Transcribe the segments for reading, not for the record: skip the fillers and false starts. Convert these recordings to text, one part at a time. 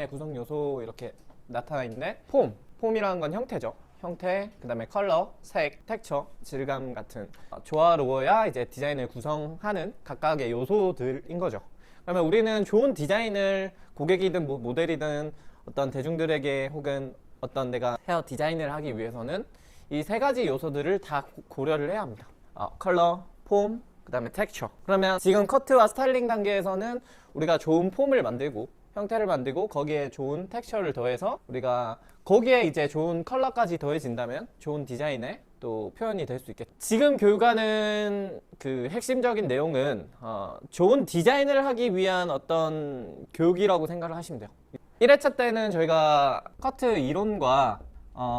구성 요소 이렇게 나타나 있는데 폼이라는 건 형태죠. 형태, 그 다음에 컬러, 색, 텍처, 질감 같은 조화로워야 이제 디자인을 구성하는 각각의 요소들인 거죠. 그러면 우리는 좋은 디자인을 고객이든 모델이든 어떤 대중들에게 혹은 어떤 내가 헤어 디자인을 하기 위해서는 이 세 가지 요소들을 다 고려를 해야 합니다. 컬러, 폼, 그 다음에 텍처. 그러면 지금 커트와 스타일링 단계에서는 우리가 좋은 폼을 만들고 형태를 만들고 거기에 좋은 텍스처를 더해서 우리가 거기에 이제 좋은 컬러까지 더해진다면 좋은 디자인의 또 표현이 될 수 있겠죠. 지금 교육하는 그 핵심적인 내용은 좋은 디자인을 하기 위한 어떤 교육이라고 생각을 하시면 돼요. 1회차 때는 저희가 커트 이론과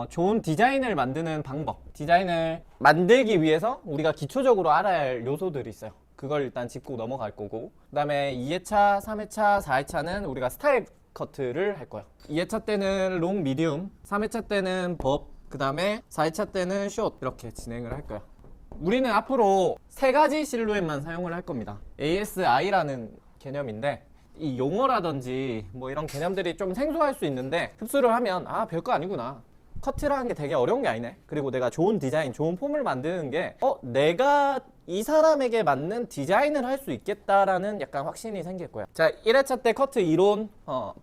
좋은 디자인을 만드는 방법, 디자인을 만들기 위해서 우리가 기초적으로 알아야 할 요소들이 있어요. 그걸 일단 짚고 넘어갈 거고, 그 다음에 2회차, 3회차, 4회차는 우리가 스타일 커트를 할 거예요. 2회차 때는 롱, 미디움, 3회차 때는 법, 그 다음에 4회차 때는 숏 이렇게 진행을 할 거예요. 우리는 앞으로 세 가지 실루엣만 사용을 할 겁니다. ASI라는 개념인데 이 용어라든지 뭐 이런 개념들이 좀 생소할 수 있는데 흡수를 하면 별거 아니구나. 커트라는 게 되게 어려운 게 아니네. 그리고 내가 좋은 디자인, 좋은 폼을 만드는 게 내가 이 사람에게 맞는 디자인을 할 수 있겠다라는 약간 확신이 생길 거야. 자, 1회차 때 커트 이론,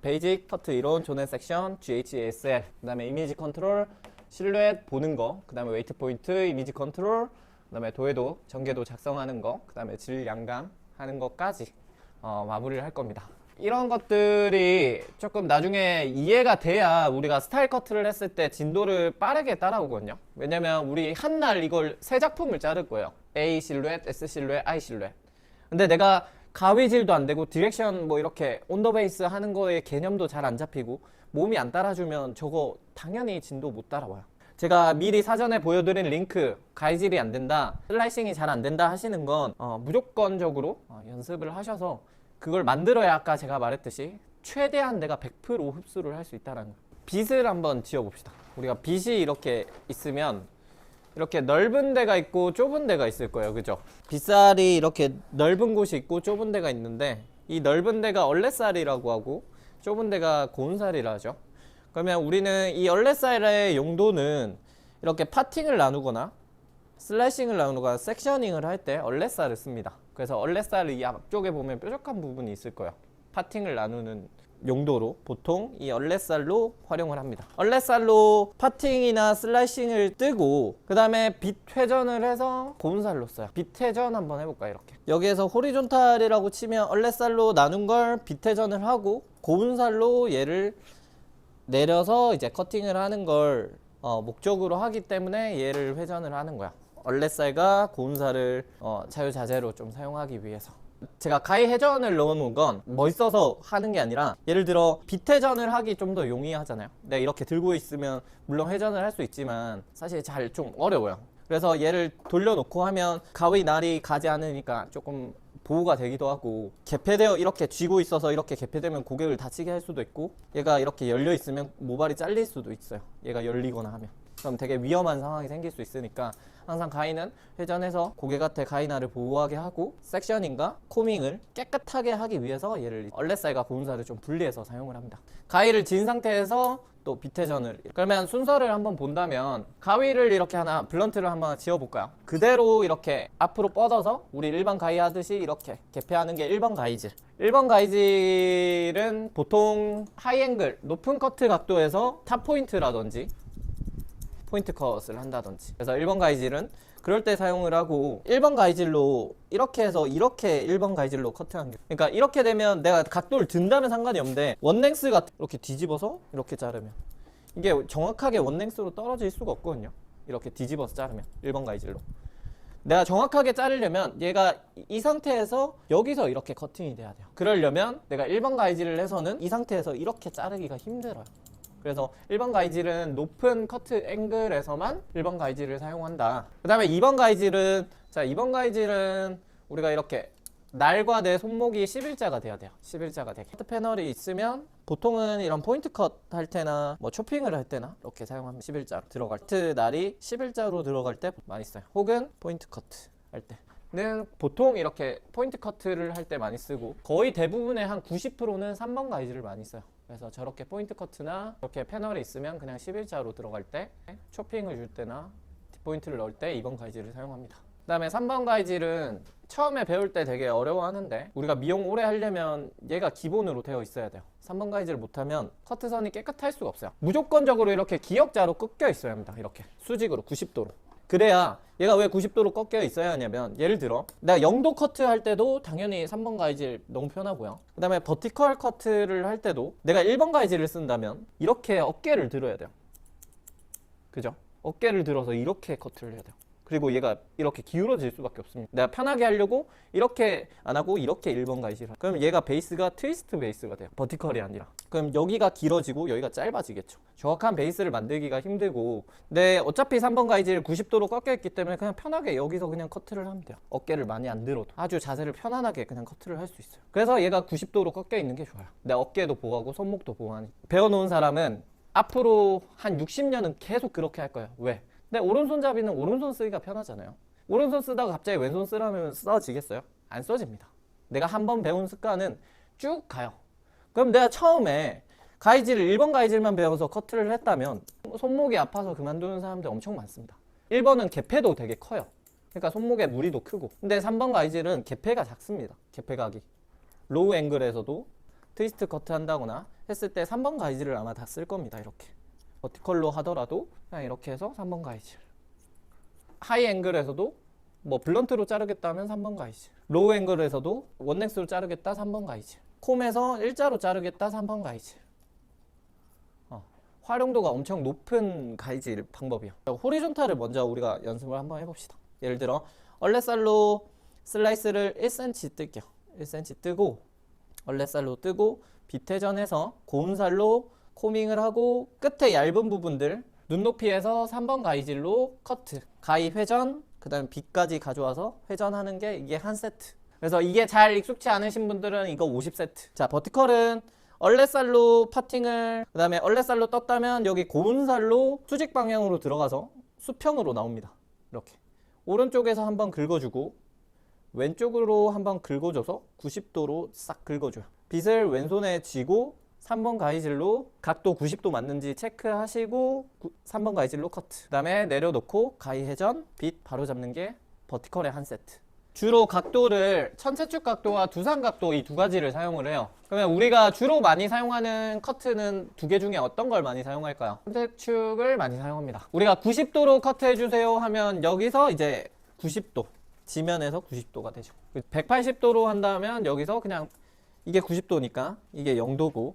베이직 커트 이론, 조넨 섹션, GHSL, 그 다음에 이미지 컨트롤, 실루엣 보는 거, 그 다음에 웨이트 포인트, 이미지 컨트롤, 그 다음에 도해도, 전개도 작성하는 거, 그 다음에 질 양감 하는 것까지 마무리를 할 겁니다. 이런 것들이 조금 나중에 이해가 돼야 우리가 스타일 커트를 했을 때 진도를 빠르게 따라오거든요. 왜냐면 우리 한 날 이걸 세 작품을 자를 거예요. A 실루엣, S 실루엣, I 실루엣. 근데 내가 가위질도 안 되고 디렉션 뭐 이렇게 온더베이스 하는 거에 개념도 잘 안 잡히고 몸이 안 따라주면 저거 당연히 진도 못 따라와요. 제가 미리 사전에 보여드린 링크, 가위질이 안 된다, 슬라이싱이 잘 안 된다 하시는 건 무조건적으로 연습을 하셔서 그걸 만들어야 아까 제가 말했듯이 최대한 내가 100% 흡수를 할 수 있다는 거예요. 빗을 한번 지어봅시다. 우리가 빗이 이렇게 있으면 이렇게 넓은 데가 있고 좁은 데가 있을 거예요. 그죠? 빗살이 이렇게 넓은 곳이 있고 좁은 데가 있는데 이 넓은 데가 얼레살이라고 하고 좁은 데가 고운살이라 하죠. 그러면 우리는 이 얼레살의 용도는 이렇게 파팅을 나누거나 슬래싱을 나누거나 섹셔닝을 할 때 얼레살을 씁니다. 그래서 얼레살 이 앞쪽에 보면 뾰족한 부분이 있을 거예요. 파팅을 나누는 용도로 보통 이 얼레살로 활용을 합니다. 얼레살로 파팅이나 슬라이싱을 뜨고 그 다음에 빗 회전을 해서 고운살로 써요. 빗 회전 한번 해볼까요? 이렇게 여기에서 호리존탈이라고 치면 얼레살로 나눈 걸 빗 회전을 하고 고운살로 얘를 내려서 이제 커팅을 하는 걸 목적으로 하기 때문에 얘를 회전을 하는 거야. 얼레살과 고운살을 자유자재로 좀 사용하기 위해서. 제가 가위 회전을 넣어놓은 건 멋있어서 하는 게 아니라 예를 들어 빗 회전을 하기 좀 더 용이하잖아요. 내가 이렇게 들고 있으면 물론 회전을 할 수 있지만 사실 잘 좀 어려워요. 그래서 얘를 돌려놓고 하면 가위 날이 가지 않으니까 조금 보호가 되기도 하고, 개폐되어 이렇게 쥐고 있어서 이렇게 개폐되면 고객을 다치게 할 수도 있고, 얘가 이렇게 열려 있으면 모발이 잘릴 수도 있어요. 얘가 열리거나 하면 그럼 되게 위험한 상황이 생길 수 있으니까 항상 가위는 회전해서 고객한테 가위날을 보호하게 하고 섹셔닝과 코밍을 깨끗하게 하기 위해서 얘를 얼레살과 고운살을 좀 분리해서 사용을 합니다. 가위를 진 상태에서 또 빗회전을, 그러면 순서를 한번 본다면 가위를 이렇게 하나 블런트를 한번 지어볼까요? 그대로 이렇게 앞으로 뻗어서 우리 일반 가위 하듯이 이렇게 개폐하는 게 1번 가위질. 1번 가위질은 보통 하이앵글 높은 커트 각도에서 탑 포인트라든지 포인트 컷을 한다든지, 그래서 1번 가위질은 그럴 때 사용을 하고, 1번 가위질로 이렇게 해서 이렇게 1번 가위질로 커트하는 게, 그러니까 이렇게 되면 내가 각도를 든다면 상관이 없는데 원랭스가 이렇게 뒤집어서 이렇게 자르면 이게 정확하게 원랭스로 떨어질 수가 없거든요. 이렇게 뒤집어서 자르면 1번 가위질로 내가 정확하게 자르려면 얘가 이 상태에서 여기서 이렇게 커팅이 돼야 돼요. 그러려면 내가 1번 가위질을 해서는 이 상태에서 이렇게 자르기가 힘들어요. 그래서 1번 가위질은 높은 커트 앵글에서만 1번 가위질을 사용한다. 그 다음에 2번 가위질은, 자, 2번 가위질은 우리가 이렇게 날과 내 손목이 11자가 돼야 돼요. 11자가 되게. 커트 패널이 있으면 보통은 이런 포인트 컷 할 때나 뭐 초핑을 할 때나 이렇게 사용하면 11자 들어갈 때, 커트 날이 11자로 들어갈 때 많이 써요. 혹은 포인트 커트 할 때는 보통 이렇게 포인트 커트를 할 때 많이 쓰고, 거의 대부분의 한 90%는 3번 가위질을 많이 써요. 그래서 저렇게 포인트 커트나 이렇게 패널이 있으면 그냥 11자로 들어갈 때, 쇼핑을 줄 때나 뒷포인트를 넣을 때 2번 가이즈를 사용합니다. 그 다음에 3번 가이즈는 처음에 배울 때 되게 어려워하는데 우리가 미용 오래 하려면 얘가 기본으로 되어 있어야 돼요. 3번 가이즈를 못하면 커트선이 깨끗할 수가 없어요. 무조건적으로 이렇게 기역자로 꺾여 있어야 합니다. 이렇게 수직으로 90도로. 그래야 얘가 왜 90도로 꺾여 있어야 하냐면, 예를 들어 내가 0도 커트 할 때도 당연히 3번 가이즈 너무 편하고요. 그 다음에 버티컬 커트를 할 때도 내가 1번 가이즈를 쓴다면 이렇게 어깨를 들어야 돼요. 그죠? 어깨를 들어서 이렇게 커트를 해야 돼요. 그리고 얘가 이렇게 기울어질 수밖에 없습니다. 내가 편하게 하려고 이렇게 안 하고 이렇게 1번 가이즈를, 그럼 얘가 베이스가 트위스트 베이스가 돼요. 버티컬이 아니라. 그럼 여기가 길어지고 여기가 짧아지겠죠. 정확한 베이스를 만들기가 힘들고, 근데 어차피 3번 가이즈를 90도로 꺾여 있기 때문에 그냥 편하게 여기서 그냥 커트를 하면 돼요. 어깨를 많이 안 들어도 아주 자세를 편안하게 그냥 커트를 할 수 있어요. 그래서 얘가 90도로 꺾여 있는 게 좋아요. 내 어깨도 보호하고 손목도 보호하니. 배워놓은 사람은 앞으로 한 60년은 계속 그렇게 할 거예요. 왜? 근데 오른손잡이는 오른손 쓰기가 편하잖아요. 오른손 쓰다가 갑자기 왼손 쓰라면 써지겠어요? 안 써집니다. 내가 한번 배운 습관은 쭉 가요. 그럼 내가 처음에 가이즈를 1번 가이즈만 배워서 커트를 했다면 손목이 아파서 그만두는 사람들 엄청 많습니다. 1번은 개폐도 되게 커요. 그러니까 손목에 무리도 크고. 근데 3번 가이즈는 개폐가 작습니다. 개폐각이. 로우 앵글에서도 트위스트 커트 한다거나 했을 때 3번 가이즈를 아마 다 쓸 겁니다. 이렇게. 버티컬로 하더라도 그냥 이렇게 해서 3번 가이즈. 하이 앵글에서도 뭐 블런트로 자르겠다 하면 3번 가이즈. 로우 앵글에서도 원넥스로 자르겠다 3번 가이즈. 콤에서 일자로 자르겠다 3번 가이즈. 활용도가 엄청 높은 가이즈 방법이에요. 호리존탈을 먼저 우리가 연습을 한번 해봅시다. 예를 들어 얼레살로 슬라이스를 1cm 뜰게요. 1cm 뜨고 얼레살로 뜨고 비태전해서 고음살로 코밍을 하고 끝에 얇은 부분들 눈높이에서 3번 가이질로 커트, 가이 회전, 그 다음에 B까지 가져와서 회전하는 게 이게 한 세트. 그래서 이게 잘 익숙치 않으신 분들은 이거 50세트. 자, 버티컬은 얼레살로 파팅을, 그 다음에 얼레살로 떴다면 여기 고운살로 수직 방향으로 들어가서 수평으로 나옵니다. 이렇게 오른쪽에서 한번 긁어주고 왼쪽으로 한번 긁어줘서 90도로 싹 긁어줘요. 빗을 왼손에 쥐고 3번 가이질로 각도 90도 맞는지 체크하시고 3번 가이질로 커트. 그 다음에 내려놓고 가이 회전, 빗 바로 잡는 게 버티컬의 한 세트. 주로 각도를 천체축 각도와 두상 각도 이 두 가지를 사용을 해요. 그러면 우리가 주로 많이 사용하는 커트는 두 개 중에 어떤 걸 많이 사용할까요? 천체축을 많이 사용합니다. 우리가 90도로 커트 해주세요 하면 여기서 이제 90도, 지면에서 90도가 되죠. 180도로 한다면 여기서 그냥 이게 90도니까 이게 0도고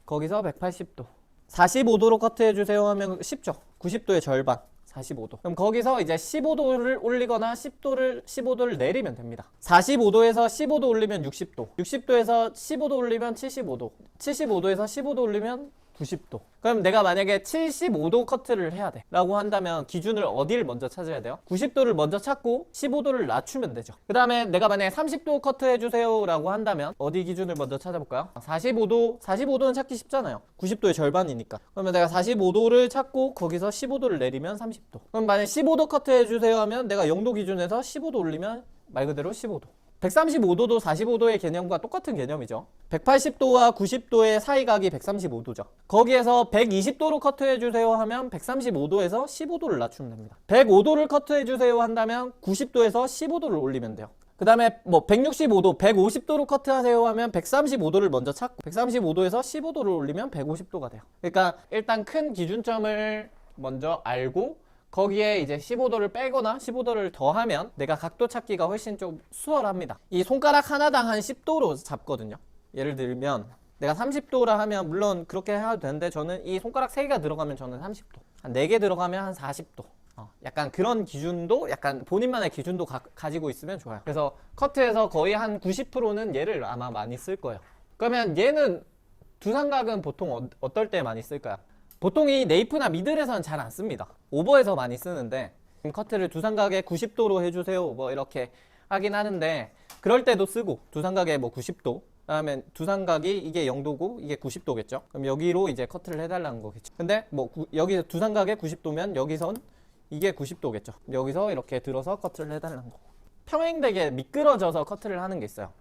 거기서 180도. 45도로 커트 해주세요 하면 쉽죠. 90도의 절반. 45도. 그럼 거기서 이제 15도를 올리거나 15도를 내리면 됩니다. 45도에서 15도 올리면 60도. 60도에서 15도 올리면 75도. 75도에서 15도 올리면 90도. 그럼 내가 만약에 75도 커트를 해야 돼 라고 한다면 기준을 어디를 먼저 찾아야 돼요? 90도를 먼저 찾고 15도를 낮추면 되죠. 그 다음에 내가 만약에 30도 커트 해주세요 라고 한다면 어디 기준을 먼저 찾아볼까요? 45도는 찾기 쉽잖아요. 90도의 절반이니까. 그러면 내가 45도를 찾고 거기서 15도를 내리면 30도. 그럼 만약에 15도 커트 해주세요 하면 내가 0도 기준에서 15도 올리면 말 그대로 15도. 135도도 45도의 개념과 똑같은 개념이죠. 180도와 90도의 사이각이 135도죠. 거기에서 120도로 커트해주세요 하면 135도에서 15도를 낮추면 됩니다. 105도를 커트해주세요 한다면 90도에서 15도를 올리면 돼요. 그 다음에 뭐 165도, 150도로 커트하세요 하면 135도를 먼저 찾고 135도에서 15도를 올리면 150도가 돼요. 그러니까 일단 큰 기준점을 먼저 알고 거기에 이제 15도를 빼거나 15도를 더하면 내가 각도 찾기가 훨씬 좀 수월합니다. 이 손가락 하나당 한 10도로 잡거든요. 예를 들면 내가 30도라 하면 물론 그렇게 해도 되는데 저는 이 손가락 3개가 들어가면 저는 30도, 한 4개 들어가면 한 40도. 약간 그런 기준도, 약간 본인만의 기준도 가지고 있으면 좋아요. 그래서 커트에서 거의 한 90%는 얘를 아마 많이 쓸 거예요. 그러면 얘는 두상각은 보통 어떨 때 많이 쓸까요? 보통 이 네이프나 미들에서는 잘 안 씁니다. 오버에서 많이 쓰는데 커트를 두상각에 90도로 해주세요 뭐 이렇게 하긴 하는데 그럴 때도 쓰고 두상각에 뭐 90도 그다음에 두상각이 이게 0도고 이게 90도겠죠. 그럼 여기로 이제 커트를 해달라는 거겠죠. 근데 뭐 여기 두상각에 90도면 여기선 이게 90도겠죠. 여기서 이렇게 들어서 커트를 해달라는 거고. 평행되게 미끄러져서 커트를 하는 게 있어요.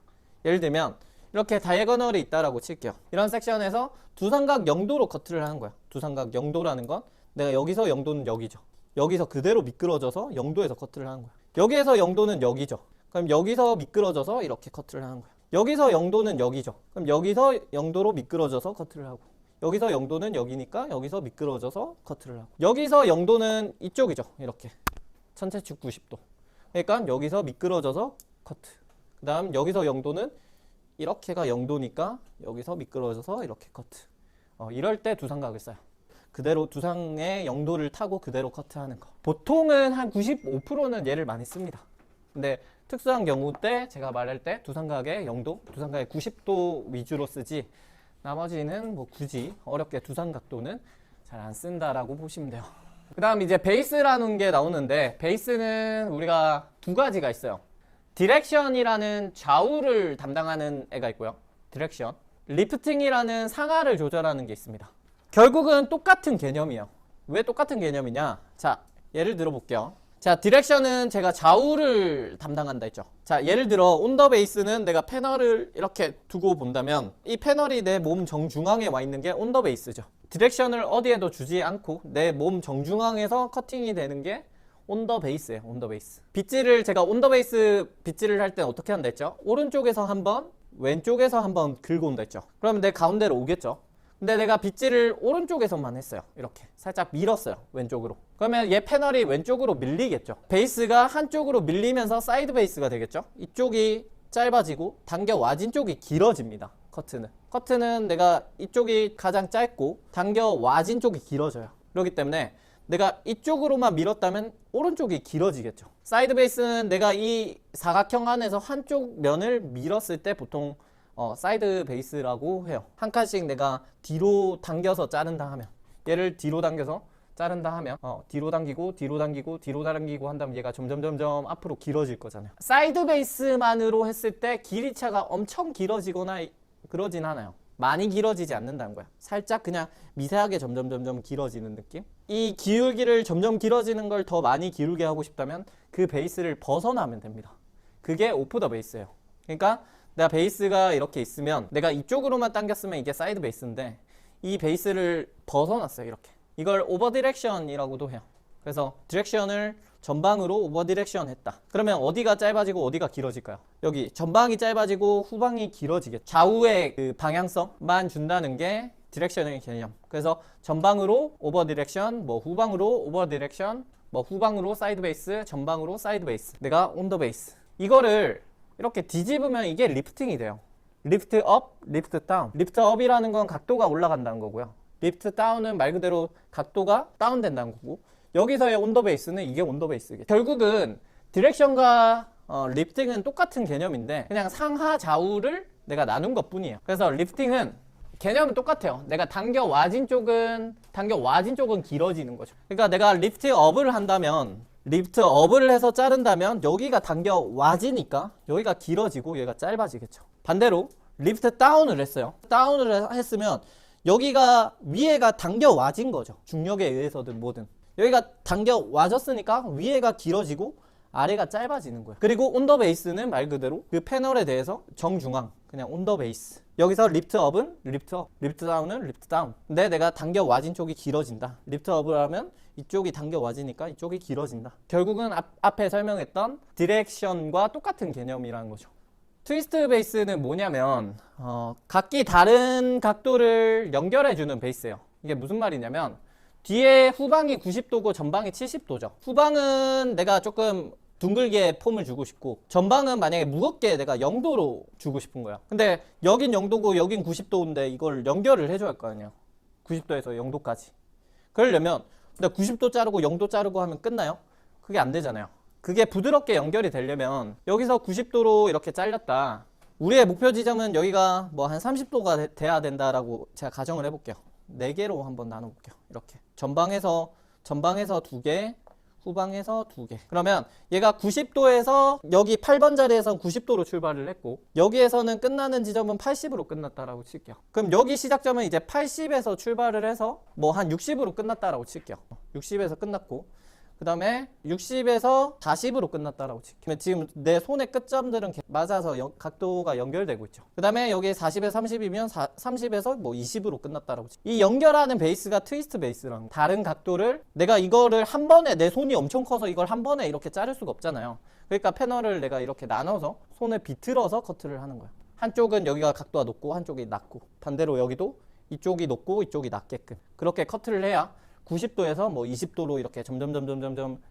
예를 들면 이렇게 다이애고널이 있다라고 칠게요. 이런 섹션에서 두삼각 0도로 커트를 하는 거야. 두삼각 0도라는 건 내가 여기서 0도는 여기죠. 여기서 그대로 미끄러져서 0도에서 커트를 하는 거야. 여기에서 0도는 여기죠. 그럼 여기서 미끄러져서 이렇게 커트를 하는 거야. 여기서 0도는 여기죠. 그럼 여기서 0도로 미끄러져서 커트를 하고, 여기서 0도는 여기니까 여기서 미끄러져서 커트를 하고, 여기서 0도는 이쪽이죠. 이렇게 전체축 90도. 그러니까 여기서 미끄러져서 커트. 그 다음 여기서 0도는 이렇게가 0도니까 여기서 미끄러져서 이렇게 커트. 이럴 때 두삼각을 써요. 그대로 두상의 0도를 타고 그대로 커트하는 거. 보통은 한 95%는 얘를 많이 씁니다. 근데 특수한 경우 때 제가 말할 때 두삼각의 0도, 두삼각의 90도 위주로 쓰지, 나머지는 뭐 굳이 어렵게 두삼각도는 잘 안 쓴다라고 보시면 돼요. 그 다음 이제 베이스라는 게 나오는데, 베이스는 우리가 두 가지가 있어요. 디렉션이라는 좌우를 담당하는 애가 있고요. 디렉션. 리프팅이라는 상하를 조절하는 게 있습니다. 결국은 똑같은 개념이에요. 왜 똑같은 개념이냐? 자, 예를 들어 볼게요. 자, 디렉션은 제가 좌우를 담당한다 했죠. 자, 예를 들어 온더 베이스는 내가 패널을 이렇게 두고 본다면 이 패널이 내 몸 정중앙에 와 있는 게 온더 베이스죠. 디렉션을 어디에도 주지 않고 내 몸 정중앙에서 커팅이 되는 게 온더 베이스예요. 온더 베이스. 빗질을 제가 온더 베이스 빗질을 할 때는 어떻게 한다 했죠? 오른쪽에서 한번, 왼쪽에서 한번 긁어 온다 했죠. 그러면 내 가운데로 오겠죠. 근데 내가 빗질을 오른쪽에서만 했어요. 이렇게 살짝 밀었어요. 왼쪽으로. 그러면 얘 패널이 왼쪽으로 밀리겠죠. 베이스가 한쪽으로 밀리면서 사이드 베이스가 되겠죠. 이쪽이 짧아지고 당겨 와진 쪽이 길어집니다. 커트는 내가 이쪽이 가장 짧고 당겨 와진 쪽이 길어져요. 그렇기 때문에 내가 이쪽으로만 밀었다면 오른쪽이 길어지겠죠. 사이드 베이스는 내가 이 사각형 안에서 한쪽 면을 밀었을 때 보통 사이드 베이스라고 해요. 한 칸씩 내가 뒤로 당겨서 자른다 하면, 얘를 뒤로 당겨서 자른다 하면 뒤로 당기고 뒤로 당기고 뒤로 당기고 한다면 얘가 점점 앞으로 길어질 거잖아요. 사이드 베이스만으로 했을 때 길이차가 엄청 길어지거나 그러진 않아요. 많이 길어지지 않는다는 거야. 살짝 그냥 미세하게 점점 길어지는 느낌? 이 기울기를 점점 길어지는 걸 더 많이 기울게 하고 싶다면 그 베이스를 벗어나면 됩니다. 그게 오프 더 베이스예요. 그러니까 내가 베이스가 이렇게 있으면 내가 이쪽으로만 당겼으면 이게 사이드 베이스인데 이 베이스를 벗어났어요. 이렇게. 이걸 오버 디렉션이라고도 해요. 그래서 디렉션을 전방으로 오버 디렉션 했다. 그러면 어디가 짧아지고 어디가 길어질까요? 여기 전방이 짧아지고 후방이 길어지겠죠. 좌우의 그 방향성만 준다는 게 디렉션의 개념. 그래서 전방으로 오버 디렉션, 뭐 후방으로 오버 디렉션, 뭐 후방으로 사이드 베이스, 전방으로 사이드 베이스. 내가 온더 베이스. 이거를 이렇게 뒤집으면 이게 리프팅이 돼요. 리프트 업, 리프트 다운. 리프트 업이라는 건 각도가 올라간다는 거고요. 리프트 다운은 말 그대로 각도가 다운된다는 거고, 여기서의 온더 베이스는 이게 온더 베이스겠죠. 결국은 디렉션과 리프팅은 똑같은 개념인데 그냥 상하 좌우를 내가 나눈 것 뿐이에요. 그래서 리프팅은 개념은 똑같아요. 내가 당겨 와진 쪽은 길어지는 거죠. 그러니까 내가 리프트 업을 한다면, 리프트 업을 해서 자른다면 여기가 당겨 와지니까 여기가 길어지고 여기가 짧아지겠죠. 반대로 리프트 다운을 했어요. 다운을 했으면 여기가 위에가 당겨 와진 거죠. 중력에 의해서든 뭐든. 여기가 당겨 와졌으니까 위에가 길어지고 아래가 짧아지는 거예요. 그리고 온더 베이스는 말 그대로 그 패널에 대해서 정중앙, 그냥 온더 베이스. 여기서 리프트 업은 리프트 업, 리프트 다운은 리프트 다운. 근데 내가 당겨 와진 쪽이 길어진다. 리프트 업을 하면 이쪽이 당겨 와지니까 이쪽이 길어진다. 결국은 앞에 설명했던 디렉션과 똑같은 개념이라는 거죠. 트위스트 베이스는 뭐냐면 각기 다른 각도를 연결해주는 베이스예요. 이게 무슨 말이냐면 뒤에 후방이 90도고 전방이 70도죠. 후방은 내가 조금 둥글게 폼을 주고 싶고, 전방은 만약에 무겁게 내가 0도로 주고 싶은 거야. 근데 여긴 0도고 여긴 90도인데 이걸 연결을 해줘야 할 거 아니에요. 90도에서 0도까지. 그러려면 내가 90도 자르고 0도 자르고 하면 끝나요? 그게 안 되잖아요. 그게 부드럽게 연결이 되려면 여기서 90도로 이렇게 잘렸다. 우리의 목표 지점은 여기가 뭐 한 30도가 돼야 된다라고 제가 가정을 해볼게요. 4개로 한번 나눠볼게요. 이렇게 전방에서 2개, 후방에서 2개. 그러면 얘가 90도에서 여기 8번 자리에서 90도로 출발을 했고, 여기에서는 끝나는 지점은 80으로 끝났다라고 칠게요. 그럼 여기 시작점은 이제 80에서 출발을 해서 뭐 한 60으로 끝났다라고 칠게요. 60에서 끝났고, 그 그 다음에 60에서 40으로 끝났다라고 칠게요. 지금 내 손의 끝점들은 맞아서 각도가 연결되고 있죠. 그 다음에 여기 40에서 30이면 30에서 뭐 20으로 끝났다라고 칠게요. 이 연결하는 베이스가 트위스트 베이스라는, 다른 각도를 내가 이거를 한 번에, 내 손이 엄청 커서 이걸 한 번에 이렇게 자를 수가 없잖아요. 그러니까 패널을 내가 이렇게 나눠서 손을 비틀어서 커트를 하는 거야. 한쪽은 여기가 각도가 높고 한쪽이 낮고, 반대로 여기도 이쪽이 높고 이쪽이 낮게끔 그렇게 커트를 해야 90도에서 뭐 20도로 이렇게 점점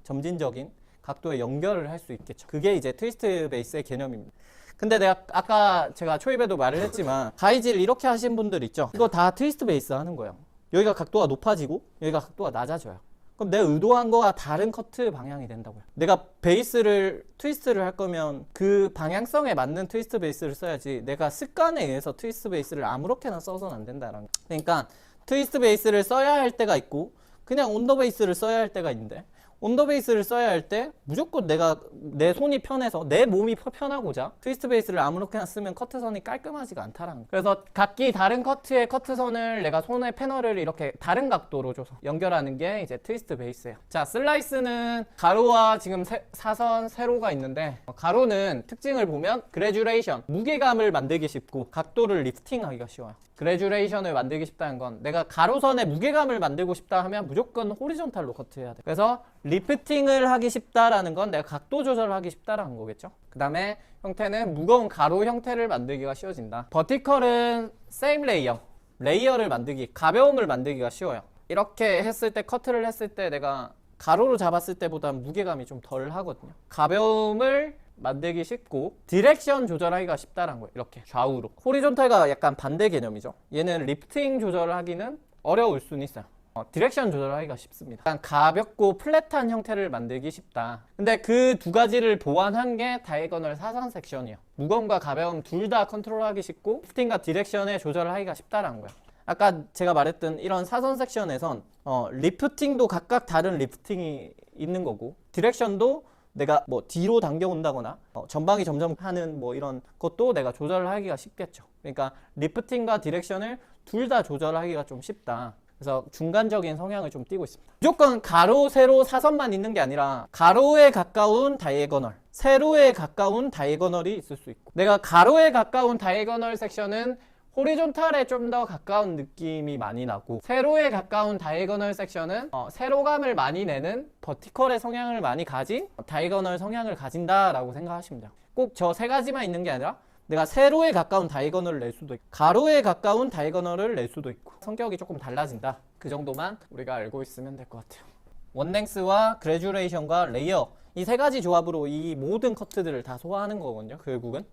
점진적인 각도에 연결을 할 수 있겠죠. 그게 이제 트위스트 베이스의 개념입니다. 근데 내가 아까 제가 초입에도 말을 했지만 가이질 이렇게 하신 분들 있죠. 이거 다 트위스트 베이스 하는 거예요. 여기가 각도가 높아지고 여기가 각도가 낮아져요. 그럼 내 의도한 거와 다른 커트 방향이 된다고요. 내가 베이스를 트위스트를 할 거면 그 방향성에 맞는 트위스트 베이스를 써야지, 내가 습관에 의해서 트위스트 베이스를 아무렇게나 써서는 안 된다라는 거예요. 그러니까 트위스트 베이스를 써야 할 때가 있고 그냥 온더 베이스를 써야 할 때가 있는데, 온더 베이스를 써야 할 때 무조건 내가 내 손이 편해서 내 몸이 편하고자 트위스트 베이스를 아무렇게나 쓰면 커트선이 깔끔하지가 않다라는 거예요. 그래서 각기 다른 커트의 커트선을 내가 손의 패널을 이렇게 다른 각도로 줘서 연결하는 게 이제 트위스트 베이스예요. 자, 슬라이스는 가로와 지금 사선, 세로가 있는데, 가로는 특징을 보면 그래듀레이션, 무게감을 만들기 쉽고 각도를 리프팅하기가 쉬워요. 그래듀레이션을 만들기 쉽다는 건 내가 가로선에 무게감을 만들고 싶다 하면 무조건 호리존탈로 커트해야 돼. 그래서 리프팅을 하기 쉽다라는 건 내가 각도 조절을 하기 쉽다라는 거겠죠. 그 다음에 형태는 무거운 가로 형태를 만들기가 쉬워진다. 버티컬은 same 레이어를 만들기, 가벼움을 만들기가 쉬워요. 이렇게 했을 때, 커트를 했을 때 내가 가로로 잡았을 때보다 무게감이 좀 덜 하거든요. 가벼움을 만들기 쉽고 디렉션 조절하기가 쉽다는 거예요. 이렇게 좌우로. 호리존탈과 약간 반대 개념이죠. 얘는 리프팅 조절을 하기는 어려울 수는 있어요. 디렉션 조절하기가 쉽습니다. 약간 가볍고 플랫한 형태를 만들기 쉽다. 근데 그 두 가지를 보완한 게 다이거널 사선 섹션이에요. 무거움과 가벼움 둘 다 컨트롤하기 쉽고 리프팅과 디렉션에 조절을 하기가 쉽다는 거예요. 아까 제가 말했던 이런 사선 섹션에선 리프팅도 각각 다른 리프팅이 있는 거고, 디렉션도 내가 뭐 뒤로 당겨온다거나 전방이 점점 하는 뭐 이런 것도 내가 조절을 하기가 쉽겠죠. 그러니까 리프팅과 디렉션을 둘 다 조절하기가 좀 쉽다. 그래서 중간적인 성향을 좀 띠고 있습니다. 무조건 가로, 세로, 사선만 있는 게 아니라 가로에 가까운 다이애거널, 세로에 가까운 다이애거널이 있을 수 있고, 내가 가로에 가까운 다이애거널 섹션은 호리존탈에 좀 더 가까운 느낌이 많이 나고, 세로에 가까운 다이애거널 섹션은 세로감을 많이 내는 버티컬의 성향을 많이 가진 다이애거널 성향을 가진다라고 생각하시면 돼요. 꼭 저 세 가지만 있는 게 아니라 내가 세로에 가까운 다이애거널을 낼 수도 있고 가로에 가까운 다이애거널을 낼 수도 있고 성격이 조금 달라진다. 그 정도만 우리가 알고 있으면 될 것 같아요. 원랭스와 그래듀레이션과 레이어, 이 세 가지 조합으로 이 모든 커트들을 다 소화하는 거거든요. 결국은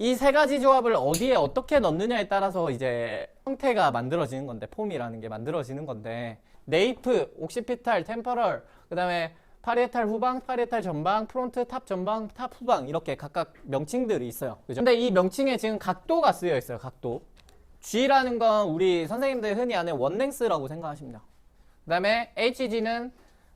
이 세 가지 조합을 어디에 어떻게 넣느냐에 따라서 이제 형태가 만들어지는 건데, 폼이라는 게 만들어지는 건데, 네이프, 옥시피탈, 템퍼럴, 그 다음에 파리에탈 후방, 파리에탈 전방, 프론트, 탑 전방, 탑 후방, 이렇게 각각 명칭들이 있어요. 그죠? 근데 이 명칭에 지금 각도가 쓰여 있어요. 각도. G라는 건 우리 선생님들 흔히 아는 원랭스라고 생각하십니다. 그 다음에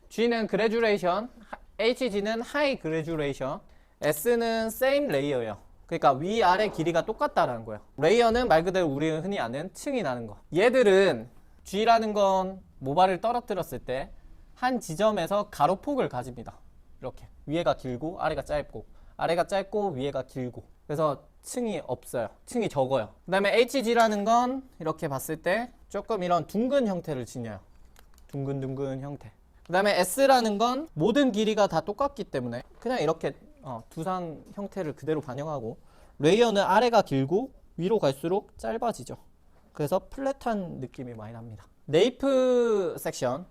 G는 그래듀레이션, HG는 하이 그래듀레이션, S는 same 레이어예요. 그러니까 위아래 길이가 똑같다라는 거예요. 레이어는 말 그대로 우리가 흔히 아는 층이 나는 거. 얘들은 G라는 건 모발을 떨어뜨렸을 때 한 지점에서 가로폭을 가집니다. 이렇게 위에가 길고 아래가 짧고, 아래가 짧고 위에가 길고, 그래서 층이 없어요. 층이 적어요. 그 다음에 HG라는 건 이렇게 봤을 때 조금 이런 둥근 형태를 지녀요. 둥근 형태. 그 다음에 S라는 건 모든 길이가 다 똑같기 때문에 그냥 이렇게 두상 형태를 그대로 반영하고, 레이어는 아래가 길고 위로 갈수록 짧아지죠. 그래서 플랫한 느낌이 많이 납니다. 네이프 섹션,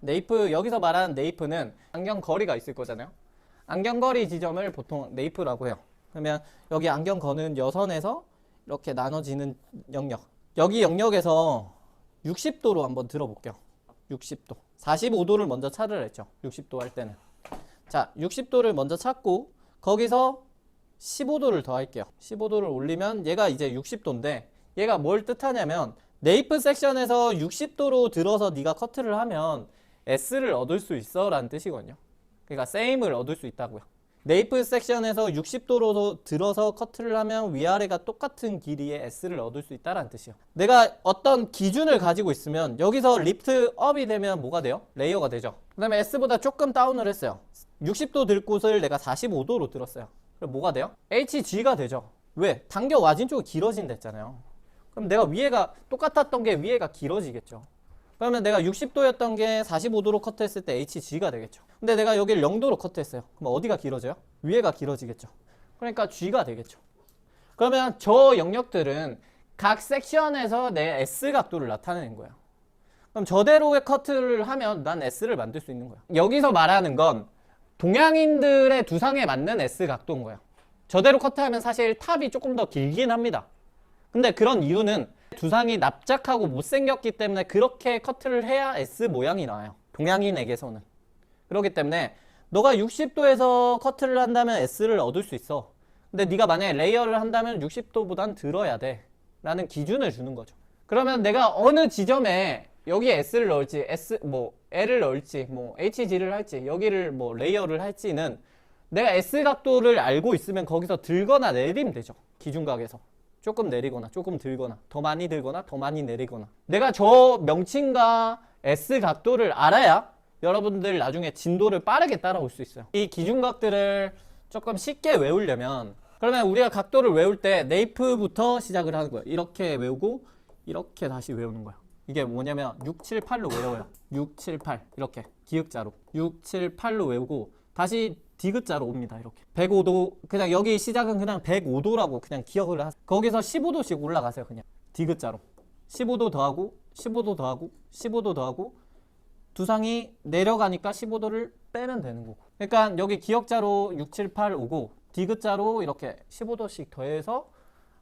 여기서 말하는 네이프는 안경거리가 있을 거잖아요. 안경거리 지점을 보통 네이프라고 해요. 그러면 여기 안경거는 여선에서 이렇게 나눠지는 영역, 여기 영역에서 60도로 한번 들어볼게요. 60도. 45도를 먼저 찾으라 했죠. 60도 할 때는. 자, 60도를 먼저 찾고 거기서 15도를 더할게요. 15도를 올리면 얘가 이제 60도인데, 얘가 뭘 뜻하냐면 네이프 섹션에서 60도로 들어서 네가 커트를 하면 S를 얻을 수 있어 라는 뜻이거든요. 그러니까 same을 얻을 수 있다고요. 네이프 섹션에서 60도로 들어서 커트를 하면 위아래가 똑같은 길이의 S를 얻을 수 있다는 뜻이에요. 내가 어떤 기준을 가지고 있으면 여기서 리프트 업이 되면 뭐가 돼요? 레이어가 되죠. 그 다음에 S보다 조금 다운을 했어요. 60도 들 곳을 내가 45도로 들었어요. 그럼 뭐가 돼요? HG가 되죠. 왜? 당겨 와진 쪽이 길어진다 했잖아요. 그럼 내가 위에가 똑같았던 게 위에가 길어지겠죠. 그러면 내가 60도였던 게 45도로 커트했을 때 HG가 되겠죠. 근데 내가 여기를 0도로 커트했어요. 그럼 어디가 길어져요? 위에가 길어지겠죠. 그러니까 G가 되겠죠. 그러면 저 영역들은 각 섹션에서 내 S 각도를 나타내는 거예요. 그럼 저대로의 커트를 하면 난 S를 만들 수 있는 거예요. 여기서 말하는 건 동양인들의 두상에 맞는 S 각도인 거예요. 저대로 커트하면 사실 탑이 조금 더 길긴 합니다. 근데 그런 이유는 두상이 납작하고 못생겼기 때문에 그렇게 커트를 해야 S 모양이 나와요. 동양인에게서는. 그렇기 때문에 너가 60도에서 커트를 한다면 S를 얻을 수 있어. 근데 네가 만약에 레이어를 한다면 60도보단 들어야 돼 라는 기준을 주는 거죠. 그러면 내가 어느 지점에 여기에 S를 넣을지, L을 넣을지, HG를 할지, 여기를 레이어를 할지는 내가 S 각도를 알고 있으면 거기서 들거나 내리면 되죠. 기준각에서. 조금 내리거나 조금 들거나 더 많이 들거나 더 많이 내리거나 내가 저 명칭과 S 각도를 알아야 여러분들 나중에 진도를 빠르게 따라올 수 있어요. 이 기준각들을 조금 쉽게 외우려면 그러면 우리가 각도를 외울 때 네이프부터 시작을 하는 거예요. 이렇게 외우고 이렇게 다시 외우는 거예요. 이게 뭐냐면 6, 7, 8로 외워요. 6, 7, 8 이렇게 기역자로 6, 7, 8로 외우고 다시 디귿자로 옵니다. 이렇게 105도 그냥 여기 시작은 그냥 105도라고 그냥 기억을 하세요. 거기서 15도씩 올라가세요. 그냥 디귿자로 15도 더하고 15도 더하고 15도 더하고 두상이 내려가니까 15도를 빼면 되는 거고 그러니까 여기 기역자로 6, 7, 8 오고 디귿자로 이렇게 15도씩 더해서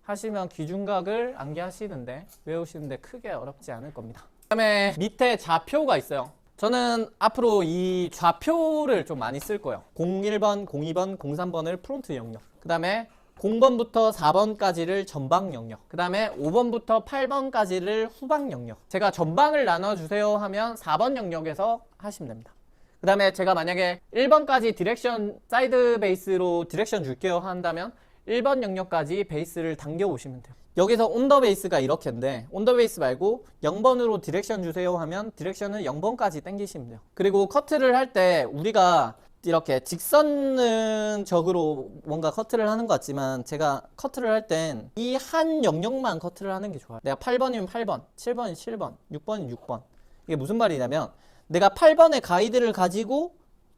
하시면 기준각을 암기하시는데 외우시는데 크게 어렵지 않을 겁니다. 그 다음에 밑에 좌표가 있어요. 저는 앞으로 이 좌표를 좀 많이 쓸 거예요. 01번, 02번, 03번을 프론트 영역. 그 다음에 0번부터 4번까지를 전방 영역. 그 다음에 5번부터 8번까지를 후방 영역. 제가 전방을 나눠주세요 하면 4번 영역에서 하시면 됩니다. 그 다음에 제가 만약에 1번까지 디렉션, 사이드 베이스로 디렉션 줄게요 한다면 1번 영역까지 베이스를 당겨 오시면 돼요. 여기서 온더 베이스가 이렇게인데 온더 베이스 말고 0번으로 디렉션 주세요 하면 디렉션을 0번까지 당기시면 돼요. 그리고 커트를 할 때 우리가 이렇게 직선적으로 뭔가 커트를 하는 것 같지만 제가 커트를 할 땐 이 한 영역만 커트를 하는 게 좋아요. 내가 8번이면 8번, 7번이면 7번, 6번이면 6번. 이게 무슨 말이냐면 내가 8번의 가이드를 가지고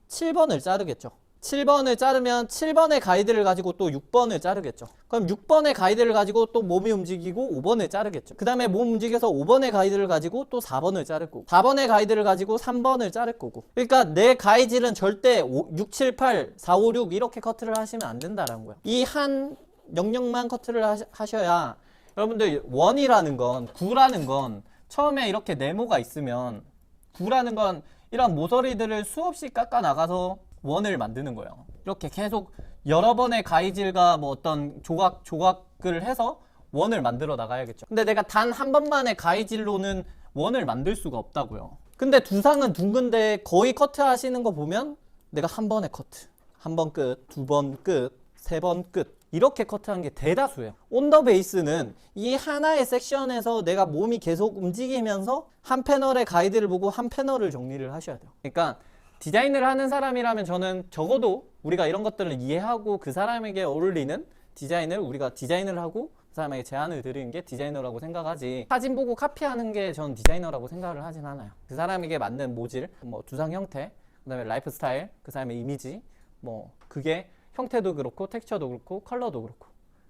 7번을 자르겠죠. 7번을 자르면 7번의 가이드를 가지고 또 6번을 자르겠죠. 그럼 6번의 가이드를 가지고 또 몸이 움직이고 5번을 자르겠죠. 그 다음에 몸 움직여서 5번의 가이드를 가지고 또 4번을 자를 거고 4번의 가이드를 가지고 3번을 자를 거고 그러니까 내 가이드는 절대 6, 7, 8, 4, 5, 6 이렇게 커트를 하시면 안 된다는 거예요. 이 한 영역만 커트를 하셔야 여러분들 1이라는 건 9라는 건 처음에 이렇게 네모가 있으면 9라는 건 이런 모서리들을 수없이 깎아 나가서 원을 만드는 거예요. 이렇게 계속 여러 번의 가이질과 어떤 조각을 해서 원을 만들어 나가야겠죠. 근데 내가 단 한 번만의 가이질로는 원을 만들 수가 없다고요. 근데 두상은 둥근데 거의 커트 하시는 거 보면 내가 한 번에 커트, 한 번 끝, 두 번 끝, 세 번 끝 이렇게 커트한 게 대다수예요. 온더 베이스는 이 하나의 섹션에서 내가 몸이 계속 움직이면서 한 패널의 가이드를 보고 한 패널을 정리를 하셔야 돼요. 그러니까 디자인을 하는 사람이라면 저는 적어도 우리가 이런 것들을 이해하고 그 사람에게 어울리는 디자인을 우리가 디자인을 하고 그 사람에게 제안을 드리는 게 디자이너라고 생각하지 사진 보고 카피하는 게 저는 디자이너라고 생각을 하진 않아요. 그 사람에게 맞는 모질, 두상 형태, 그 다음에 라이프 스타일, 그 사람의 이미지 그게 형태도 그렇고 텍스처도 그렇고 컬러도 그렇고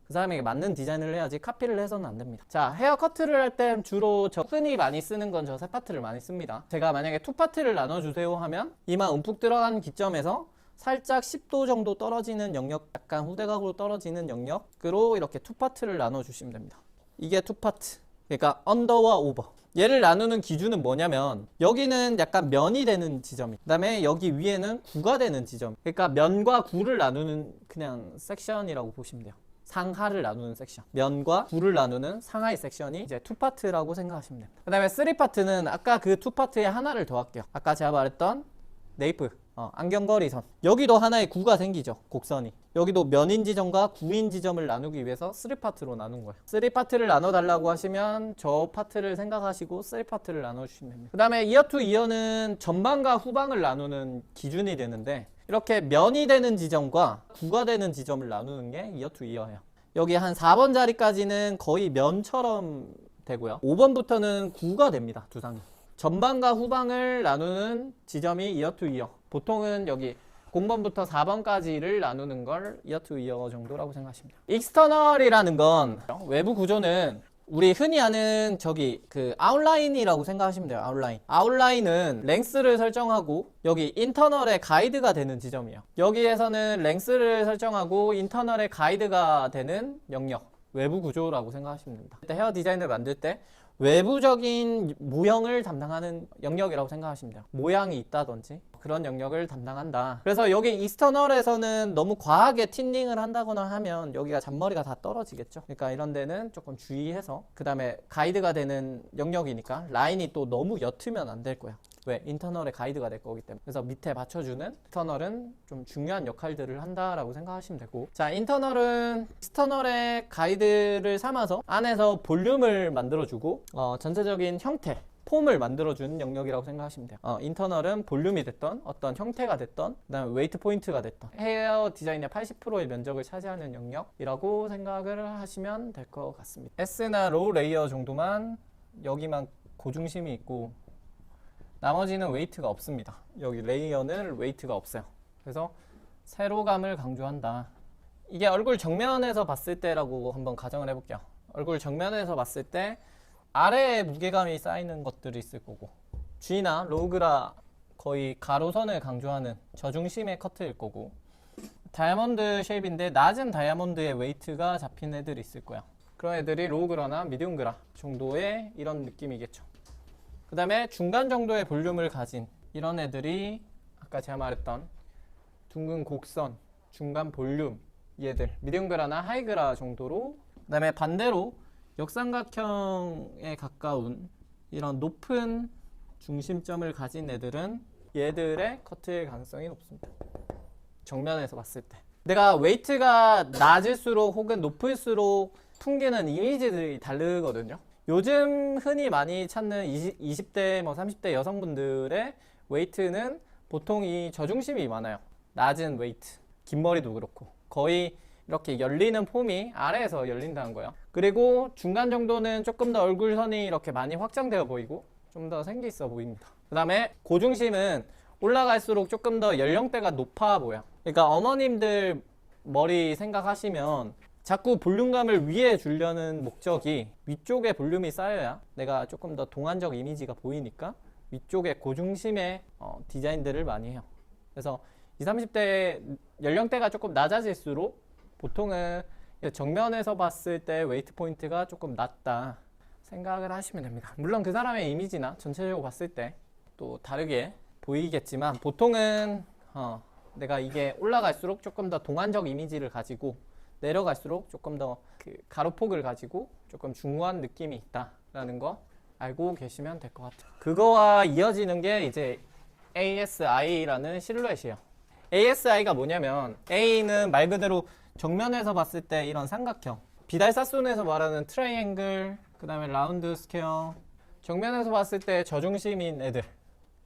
그 사람에게 맞는 디자인을 해야지 카피를 해서는 안 됩니다. 자, 헤어 커트를 할 땐 주로 저 흔히 많이 쓰는 건 저 세 파트를 많이 씁니다. 제가 만약에 투 파트를 나눠주세요 하면 이마 움푹 들어간 기점에서 살짝 10도 정도 떨어지는 영역, 약간 후대각으로 떨어지는 영역으로 이렇게 투 파트를 나눠주시면 됩니다. 이게 투 파트. 그러니까 언더와 오버. 얘를 나누는 기준은 뭐냐면 여기는 약간 면이 되는 지점이 그 다음에 여기 위에는 구가 되는 지점. 그러니까 면과 구를 나누는 그냥 섹션이라고 보시면 돼요. 상하를 나누는 섹션. 면과 구를 나누는 상하의 섹션이 이제 투 파트라고 생각하시면 됩니다. 그 다음에 쓰리 파트는 아까 그 투 파트에 하나를 더 할게요. 아까 제가 말했던 네이프 안경거리선. 여기도 하나의 구가 생기죠. 곡선이. 여기도 면인 지점과 구인 지점을 나누기 위해서 3파트로 나눈 거예요. 3파트를 나눠달라고 하시면 저 파트를 생각하시고 3파트를 나눠주시면 됩니다. 그 다음에 이어 투 이어는 전방과 후방을 나누는 기준이 되는데 이렇게 면이 되는 지점과 구가 되는 지점을 나누는 게 이어 투 이어예요. 여기 한 4번 자리까지는 거의 면처럼 되고요. 5번부터는 구가 됩니다. 두상이. 전방과 후방을 나누는 지점이 이어 투 이어. 보통은 여기 0번부터 4번까지를 나누는 걸 이어 투 이어 정도라고 생각하십니다. 익스터널이라는 건 외부 구조는 우리 흔히 아는 저기 그 아웃라인이라고 생각하시면 돼요. 아웃라인. 아웃라인은 랭스를 설정하고 여기 인터널의 가이드가 되는 지점이에요. 여기에서는 랭스를 설정하고 인터널의 가이드가 되는 영역, 외부 구조라고 생각하시면 됩니다. 헤어 디자인을 만들 때 외부적인 모형을 담당하는 영역이라고 생각하시면 돼요. 모양이 있다든지 그런 영역을 담당한다. 그래서 여기 익스터널에서는 너무 과하게 틴닝을 한다거나 하면 여기가 잔머리가 다 떨어지겠죠. 그러니까 이런 데는 조금 주의해서, 그 다음에 가이드가 되는 영역이니까 라인이 또 너무 옅으면 안 될 거야. 왜? 인터널의 가이드가 될 거기 때문에. 그래서 밑에 맞춰주는 익스터널은 좀 중요한 역할들을 한다라고 생각하시면 되고, 자, 인터널은 익스터널의 가이드를 삼아서 안에서 볼륨을 만들어주고 전체적인 형태, 폼을 만들어주는 영역이라고 생각하시면 돼요. 인터널은 볼륨이 됐던 어떤 형태가 됐던, 그 다음에 웨이트 포인트가 됐던 헤어 디자인의 80%의 면적을 차지하는 영역이라고 생각을 하시면 될 것 같습니다. S나 로우 레이어 정도만, 여기만 고중심이 있고 나머지는 웨이트가 없습니다. 여기 레이어는 웨이트가 없어요. 그래서 세로감을 강조한다. 이게 얼굴 정면에서 봤을 때라고 한번 가정을 해볼게요. 얼굴 정면에서 봤을 때 아래에 무게감이 쌓이는 것들이 있을 거고, G나 로그라 거의 가로선을 강조하는 저중심의 커트일 거고, 다이아몬드 쉐입인데 낮은 다이아몬드의 웨이트가 잡힌 애들이 있을 거야. 그런 애들이 로우그라나 미디움그라 정도의 이런 느낌이겠죠. 그 다음에 중간 정도의 볼륨을 가진 이런 애들이 아까 제가 말했던 둥근 곡선, 중간 볼륨, 얘들 미디움그라나 하이그라 정도로, 그 다음에 반대로 역삼각형에 가까운 이런 높은 중심점을 가진 애들은 얘들의 커트의 가능성이 높습니다. 정면에서 봤을 때 내가 웨이트가 낮을수록 혹은 높을수록 풍기는 이미지들이 다르거든요. 요즘 흔히 많이 찾는 20대, 30대 여성분들의 웨이트는 보통 이 저중심이 많아요. 낮은 웨이트, 긴 머리도 그렇고 거의 이렇게 열리는 폼이 아래에서 열린다는 거예요. 그리고 중간 정도는 조금 더 얼굴선이 이렇게 많이 확장되어 보이고 좀 더 생기 있어 보입니다. 그 다음에 고중심은 올라갈수록 조금 더 연령대가 높아 보여. 그러니까 어머님들 머리 생각하시면 자꾸 볼륨감을 위에 주려는 목적이 위쪽에 볼륨이 쌓여야 내가 조금 더 동안적 이미지가 보이니까 위쪽에 고중심의 디자인들을 많이 해요. 그래서 20, 30대 연령대가 조금 낮아질수록 보통은 정면에서 봤을 때 웨이트 포인트가 조금 낮다 생각을 하시면 됩니다. 물론 그 사람의 이미지나 전체적으로 봤을 때 또 다르게 보이겠지만 보통은 내가 이게 올라갈수록 조금 더 동안적 이미지를 가지고 내려갈수록 조금 더 그 가로폭을 가지고 조금 중후한 느낌이 있다라는 거 알고 계시면 될 것 같아요. 그거와 이어지는 게 이제 ASI라는 실루엣이에요. ASI가 뭐냐면 A는 말 그대로 정면에서 봤을 때 이런 삼각형, 비달사순에서 말하는 트라이앵글, 그 다음에 라운드 스퀘어, 정면에서 봤을 때 저중심인 애들,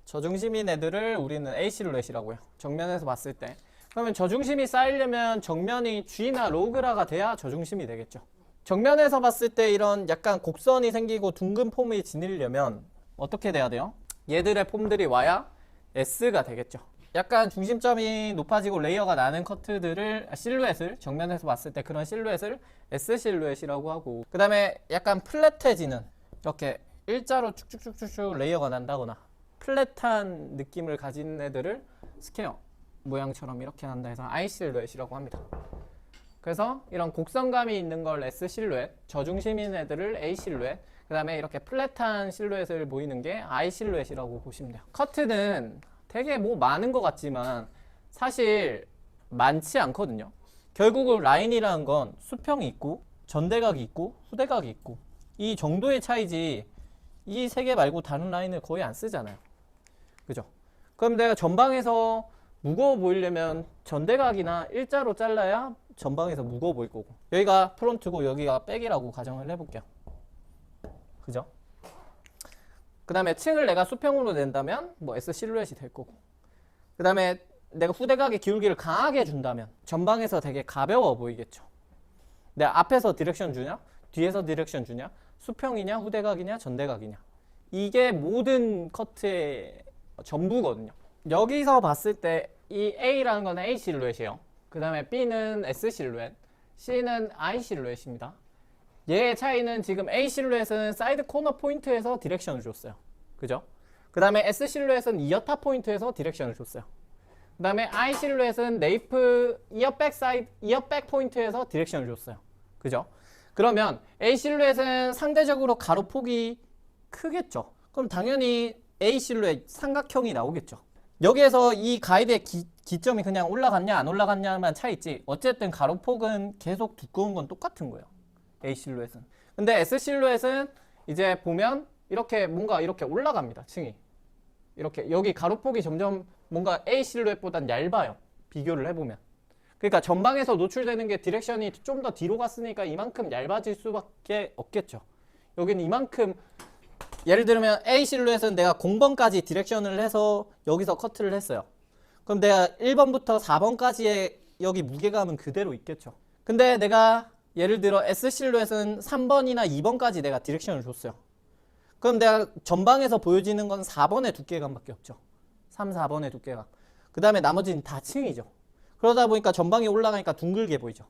저중심인 애들을 우리는 A 실루엣이라고 해요. 정면에서 봤을 때. 그러면 저중심이 쌓이려면 정면이 G나 로그라가 돼야 저중심이 되겠죠. 정면에서 봤을 때 이런 약간 곡선이 생기고 둥근 폼이 지니려면 어떻게 돼야 돼요? 얘들의 폼들이 와야 S가 되겠죠. 약간 중심점이 높아지고 레이어가 나는 커트들을, 실루엣을 정면에서 봤을 때 그런 실루엣을 S 실루엣이라고 하고, 그 다음에 약간 플랫해지는 이렇게 일자로 쭉쭉쭉쭉 레이어가 난다거나 플랫한 느낌을 가진 애들을 스퀘어 모양처럼 이렇게 난다 해서 I 실루엣이라고 합니다. 그래서 이런 곡선감이 있는 걸 S 실루엣, 저중심인 애들을 A 실루엣, 그 다음에 이렇게 플랫한 실루엣을 보이는 게 I 실루엣이라고 보시면 돼요. 커트는 되게 뭐 많은 것 같지만 사실 많지 않거든요. 결국은 라인이라는 건 수평이 있고 전대각이 있고 후대각이 있고 이 정도의 차이지 이 세 개 말고 다른 라인을 거의 안 쓰잖아요. 그죠? 그럼 내가 전방에서 무거워 보이려면 전대각이나 일자로 잘라야 전방에서 무거워 보일 거고, 여기가 프론트고 여기가 백이라고 가정을 해볼게요. 그죠? 그 다음에 층을 내가 수평으로 낸다면 뭐 S 실루엣이 될 거고, 그 다음에 내가 후대각의 기울기를 강하게 준다면 전방에서 되게 가벼워 보이겠죠. 내가 앞에서 디렉션 주냐, 뒤에서 디렉션 주냐, 수평이냐, 후대각이냐, 전대각이냐, 이게 모든 커트의 전부거든요. 여기서 봤을 때 이 A라는 건 A 실루엣이에요. 그 다음에 B는 S 실루엣, C는 I 실루엣입니다. 얘의 차이는 지금 A 실루엣은 사이드 코너 포인트에서 디렉션을 줬어요. 그죠? 그 다음에 S 실루엣은 이어탑 포인트에서 디렉션을 줬어요. 그 다음에 I 실루엣은 네이프 이어백 포인트에서 디렉션을 줬어요. 그죠? 그러면 A 실루엣은 상대적으로 가로폭이 크겠죠. 그럼 당연히 A 실루엣 삼각형이 나오겠죠. 여기에서 이 가이드의 기점이 그냥 올라갔냐 안 올라갔냐만 차이있지, 어쨌든 가로폭은 계속 두꺼운 건 똑같은 거예요. A 실루엣은. 근데 S 실루엣은 이제 보면 이렇게 뭔가 이렇게 올라갑니다. 층이. 이렇게 여기 가로폭이 점점 뭔가 A 실루엣보단 얇아요. 비교를 해보면. 그러니까 전방에서 노출되는 게 디렉션이 좀 더 뒤로 갔으니까 이만큼 얇아질 수밖에 없겠죠. 여기는 이만큼, 예를 들면 A 실루엣은 내가 0번까지 디렉션을 해서 여기서 커트를 했어요. 그럼 내가 1번부터 4번까지의 여기 무게감은 그대로 있겠죠. 근데 내가 예를 들어 S 실루엣은 3번이나 2번까지 내가 디렉션을 줬어요. 그럼 내가 전방에서 보여지는 건 4번의 두께감밖에 없죠. 3, 4번의 두께감. 그 다음에 나머지는 다 층이죠. 그러다 보니까 전방이 올라가니까 둥글게 보이죠.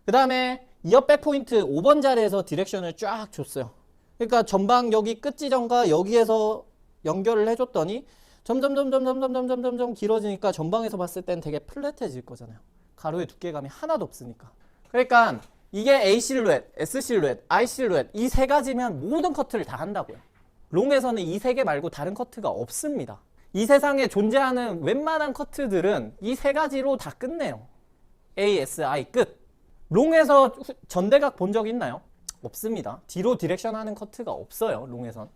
그 다음에 이어백 포인트 5번 자리에서 디렉션을 쫙 줬어요. 그러니까 전방 여기 끝 지점과 여기에서 연결을 해줬더니 점점 길어지니까 전방에서 봤을 땐 되게 플랫해질 거잖아요. 가로의 두께감이 하나도 없으니까. 그러니까 이게 A 실루엣, S 실루엣, I 실루엣 이 세 가지면 모든 커트를 다 한다고요. 롱에서는 이 세 개 말고 다른 커트가 없습니다. 이 세상에 존재하는 웬만한 커트들은 이 세 가지로 다 끝내요. A, S, I 끝. 롱에서 전대각 본 적 있나요? 없습니다. 뒤로 디렉션 하는 커트가 없어요. 롱에선.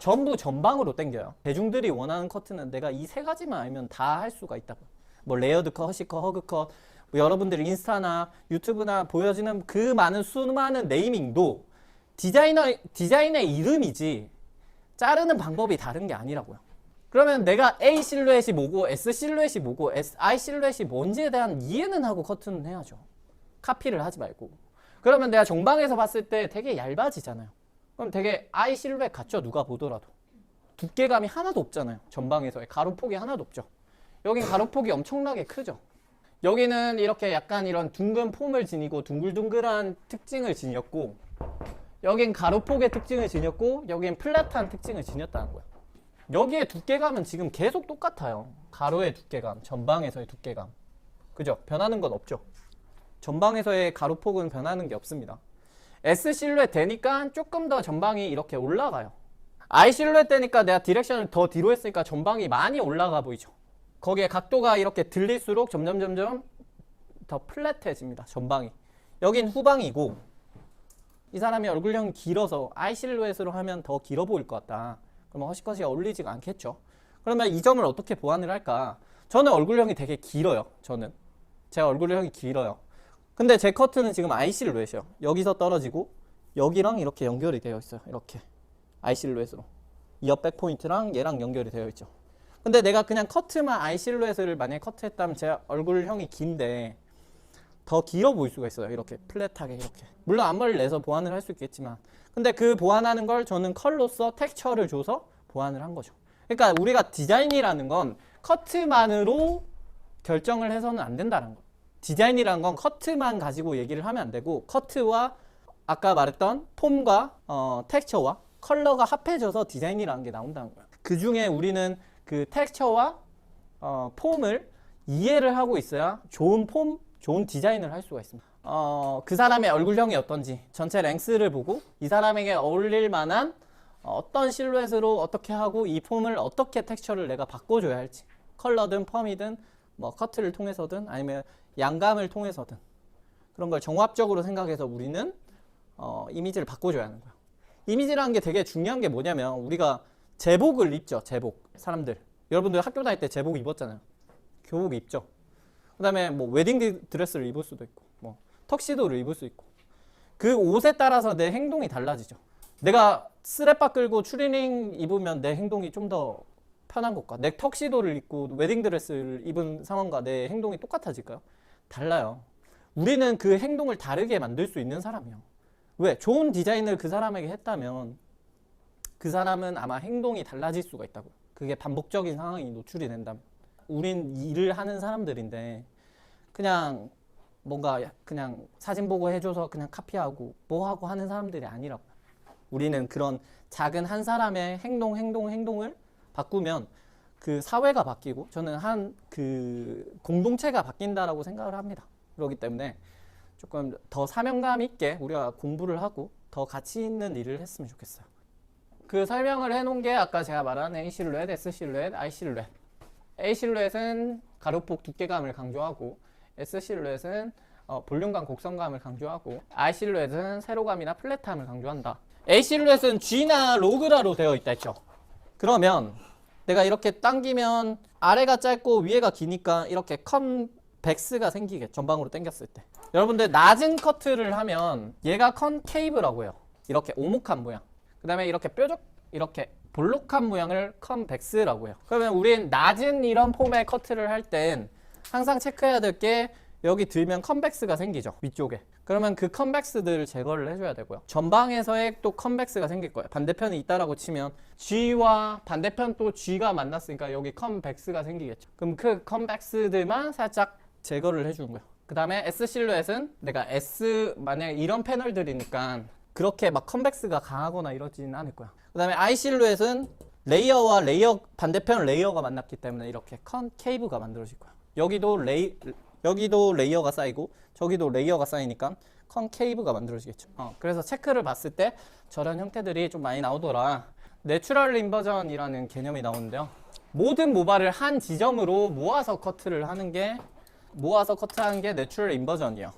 전부 전방으로 당겨요. 대중들이 원하는 커트는 내가 이 세 가지만 알면 다 할 수가 있다고. 뭐 레이어드 컷, 허시 컷, 허그 컷, 뭐 여러분들이 인스타나 유튜브나 보여지는 그 많은 수많은 네이밍도 디자인의 이름이지 자르는 방법이 다른 게 아니라고요. 그러면 내가 A 실루엣이 뭐고 S 실루엣이 뭐고 I 실루엣이 뭔지에 대한 이해는 하고 커트는 해야죠. 카피를 하지 말고. 그러면 내가 정방에서 봤을 때 되게 얇아지잖아요. 그럼 되게 I 실루엣 같죠? 누가 보더라도. 두께감이 하나도 없잖아요. 전방에서의 가로폭이 하나도 없죠. 여긴 가로폭이 엄청나게 크죠. 여기는 이렇게 약간 이런 둥근 폼을 지니고 둥글둥글한 특징을 지녔고, 여긴 가로폭의 특징을 지녔고, 여긴 플랫한 특징을 지녔다는 거예요. 여기에 두께감은 지금 계속 똑같아요. 가로의 두께감, 전방에서의 두께감. 그죠? 변하는 건 없죠. 전방에서의 가로폭은 변하는 게 없습니다. S 실루엣 되니까 조금 더 전방이 이렇게 올라가요. I 실루엣 되니까 내가 디렉션을 더 뒤로 했으니까 전방이 많이 올라가 보이죠. 거기에 각도가 이렇게 들릴수록 점점 더 플랫해집니다. 전방이. 여긴 후방이고, 이 사람이 얼굴형이 길어서 I 실루엣으로 하면 더 길어 보일 것 같다. 그러면 허시컷이 어울리지가 않겠죠. 그러면 이 점을 어떻게 보완을 할까? 저는 얼굴형이 되게 길어요. 제가 얼굴형이 길어요. 근데 제 커트는 지금 I 실루엣이에요. 여기서 떨어지고 여기랑 이렇게 연결이 되어 있어요. 이렇게 I 실루엣으로. 이어백 포인트랑 얘랑 연결이 되어 있죠. 근데 내가 그냥 커트만 I 실루엣을 만약에 커트했다면 제 얼굴형이 긴데 더 길어 보일 수가 있어요. 이렇게 플랫하게 이렇게. 물론 앞머리를 내서 보완을 할 수 있겠지만, 근데 그 보완하는 걸 저는 컬로서 텍스처를 줘서 보완을 한 거죠. 그러니까 우리가 디자인이라는 건 커트만으로 결정을 해서는 안 된다는 거예요. 디자인이라는 건 커트만 가지고 얘기를 하면 안 되고, 커트와 아까 말했던 폼과 텍스처와 컬러가 합해져서 디자인이라는 게 나온다는 거예요. 그 중에 우리는 그 텍스처와 폼을 이해를 하고 있어야 좋은 폼, 좋은 디자인을 할 수가 있습니다. 그 사람의 얼굴형이 어떤지 전체 랭스를 보고 이 사람에게 어울릴 만한 어떤 실루엣으로 어떻게 하고 이 폼을 어떻게 텍스처를 내가 바꿔줘야 할지, 컬러든 펌이든 뭐 커트를 통해서든 아니면 양감을 통해서든 그런 걸 종합적으로 생각해서 우리는 이미지를 바꿔줘야 하는 거야. 이미지라는 게 되게 중요한 게 뭐냐면, 우리가 제복을 입죠. 제복. 사람들. 여러분들 학교 다닐 때 제복 입었잖아요. 교복 입죠. 그다음에 뭐 웨딩 드레스를 입을 수도 있고, 뭐 턱시도를 입을 수 있고, 그 옷에 따라서 내 행동이 달라지죠. 내가 스레빠 끌고 추리닝 입으면 내 행동이 좀 더 편한 것과 내 턱시도를 입고 웨딩 드레스를 입은 상황과 내 행동이 똑같아질까요? 달라요. 우리는 그 행동을 다르게 만들 수 있는 사람이에요. 왜? 좋은 디자인을 그 사람에게 했다면 그 사람은 아마 행동이 달라질 수가 있다고. 그게 반복적인 상황이 노출이 된다면. 우린 일을 하는 사람들인데 그냥 뭔가 그냥 사진 보고 해줘서 그냥 카피하고 뭐 하고 하는 사람들이 아니라고. 우리는 그런 작은 한 사람의 행동을 바꾸면 그 사회가 바뀌고 저는 한 그 공동체가 바뀐다라고 생각을 합니다. 그렇기 때문에 조금 더 사명감 있게 우리가 공부를 하고 더 가치 있는 일을 했으면 좋겠어요. 그 설명을 해놓은 게 아까 제가 말한 A 실루엣, S 실루엣, I 실루엣. A 실루엣은 가로폭 두께감을 강조하고 S 실루엣은 볼륨감, 곡선감을 강조하고 I 실루엣은 세로감이나 플랫함을 강조한다. A 실루엣은 G나 로그라로 되어 있다 했죠. 그러면 내가 이렇게 당기면 아래가 짧고 위에가 기니까 이렇게 컨벡스가 생기겠죠. 전방으로 당겼을 때. 여러분들 낮은 커트를 하면 얘가 컨케이브라고 해요. 이렇게 오목한 모양. 그 다음에 이렇게 뾰족 이렇게 볼록한 모양을 컨벡스라고 해요. 그러면 우린 낮은 이런 폼의 커트를 할 땐 항상 체크해야 될 게 여기 들면 컨벡스가 생기죠. 위쪽에. 그러면 그 컨벡스들을 제거를 해줘야 되고요. 전방에서의 또 컨벡스가 생길 거예요. 반대편이 있다라고 치면 G와 반대편 또 G가 만났으니까 여기 컨벡스가 생기겠죠. 그럼 그 컨벡스들만 살짝 제거를 해주는 거예요. 그 다음에 S 실루엣은 내가 S 만약에 이런 패널들이니까 그렇게 막 컨벡스가 강하거나 이러지는 않을 거야. 그 다음에 I 실루엣은 레이어와 레이어 반대편 레이어가 만났기 때문에 이렇게 컨케이브가 만들어질 거야. 여기도 레이어가 쌓이고 저기도 레이어가 쌓이니까 컨케이브가 만들어지겠죠. 그래서 체크를 봤을 때 저런 형태들이 좀 많이 나오더라. 내추럴 인버전이라는 개념이 나오는데요. 모든 모발을 한 지점으로 모아서 커트하는 게 내추럴 인버전이에요.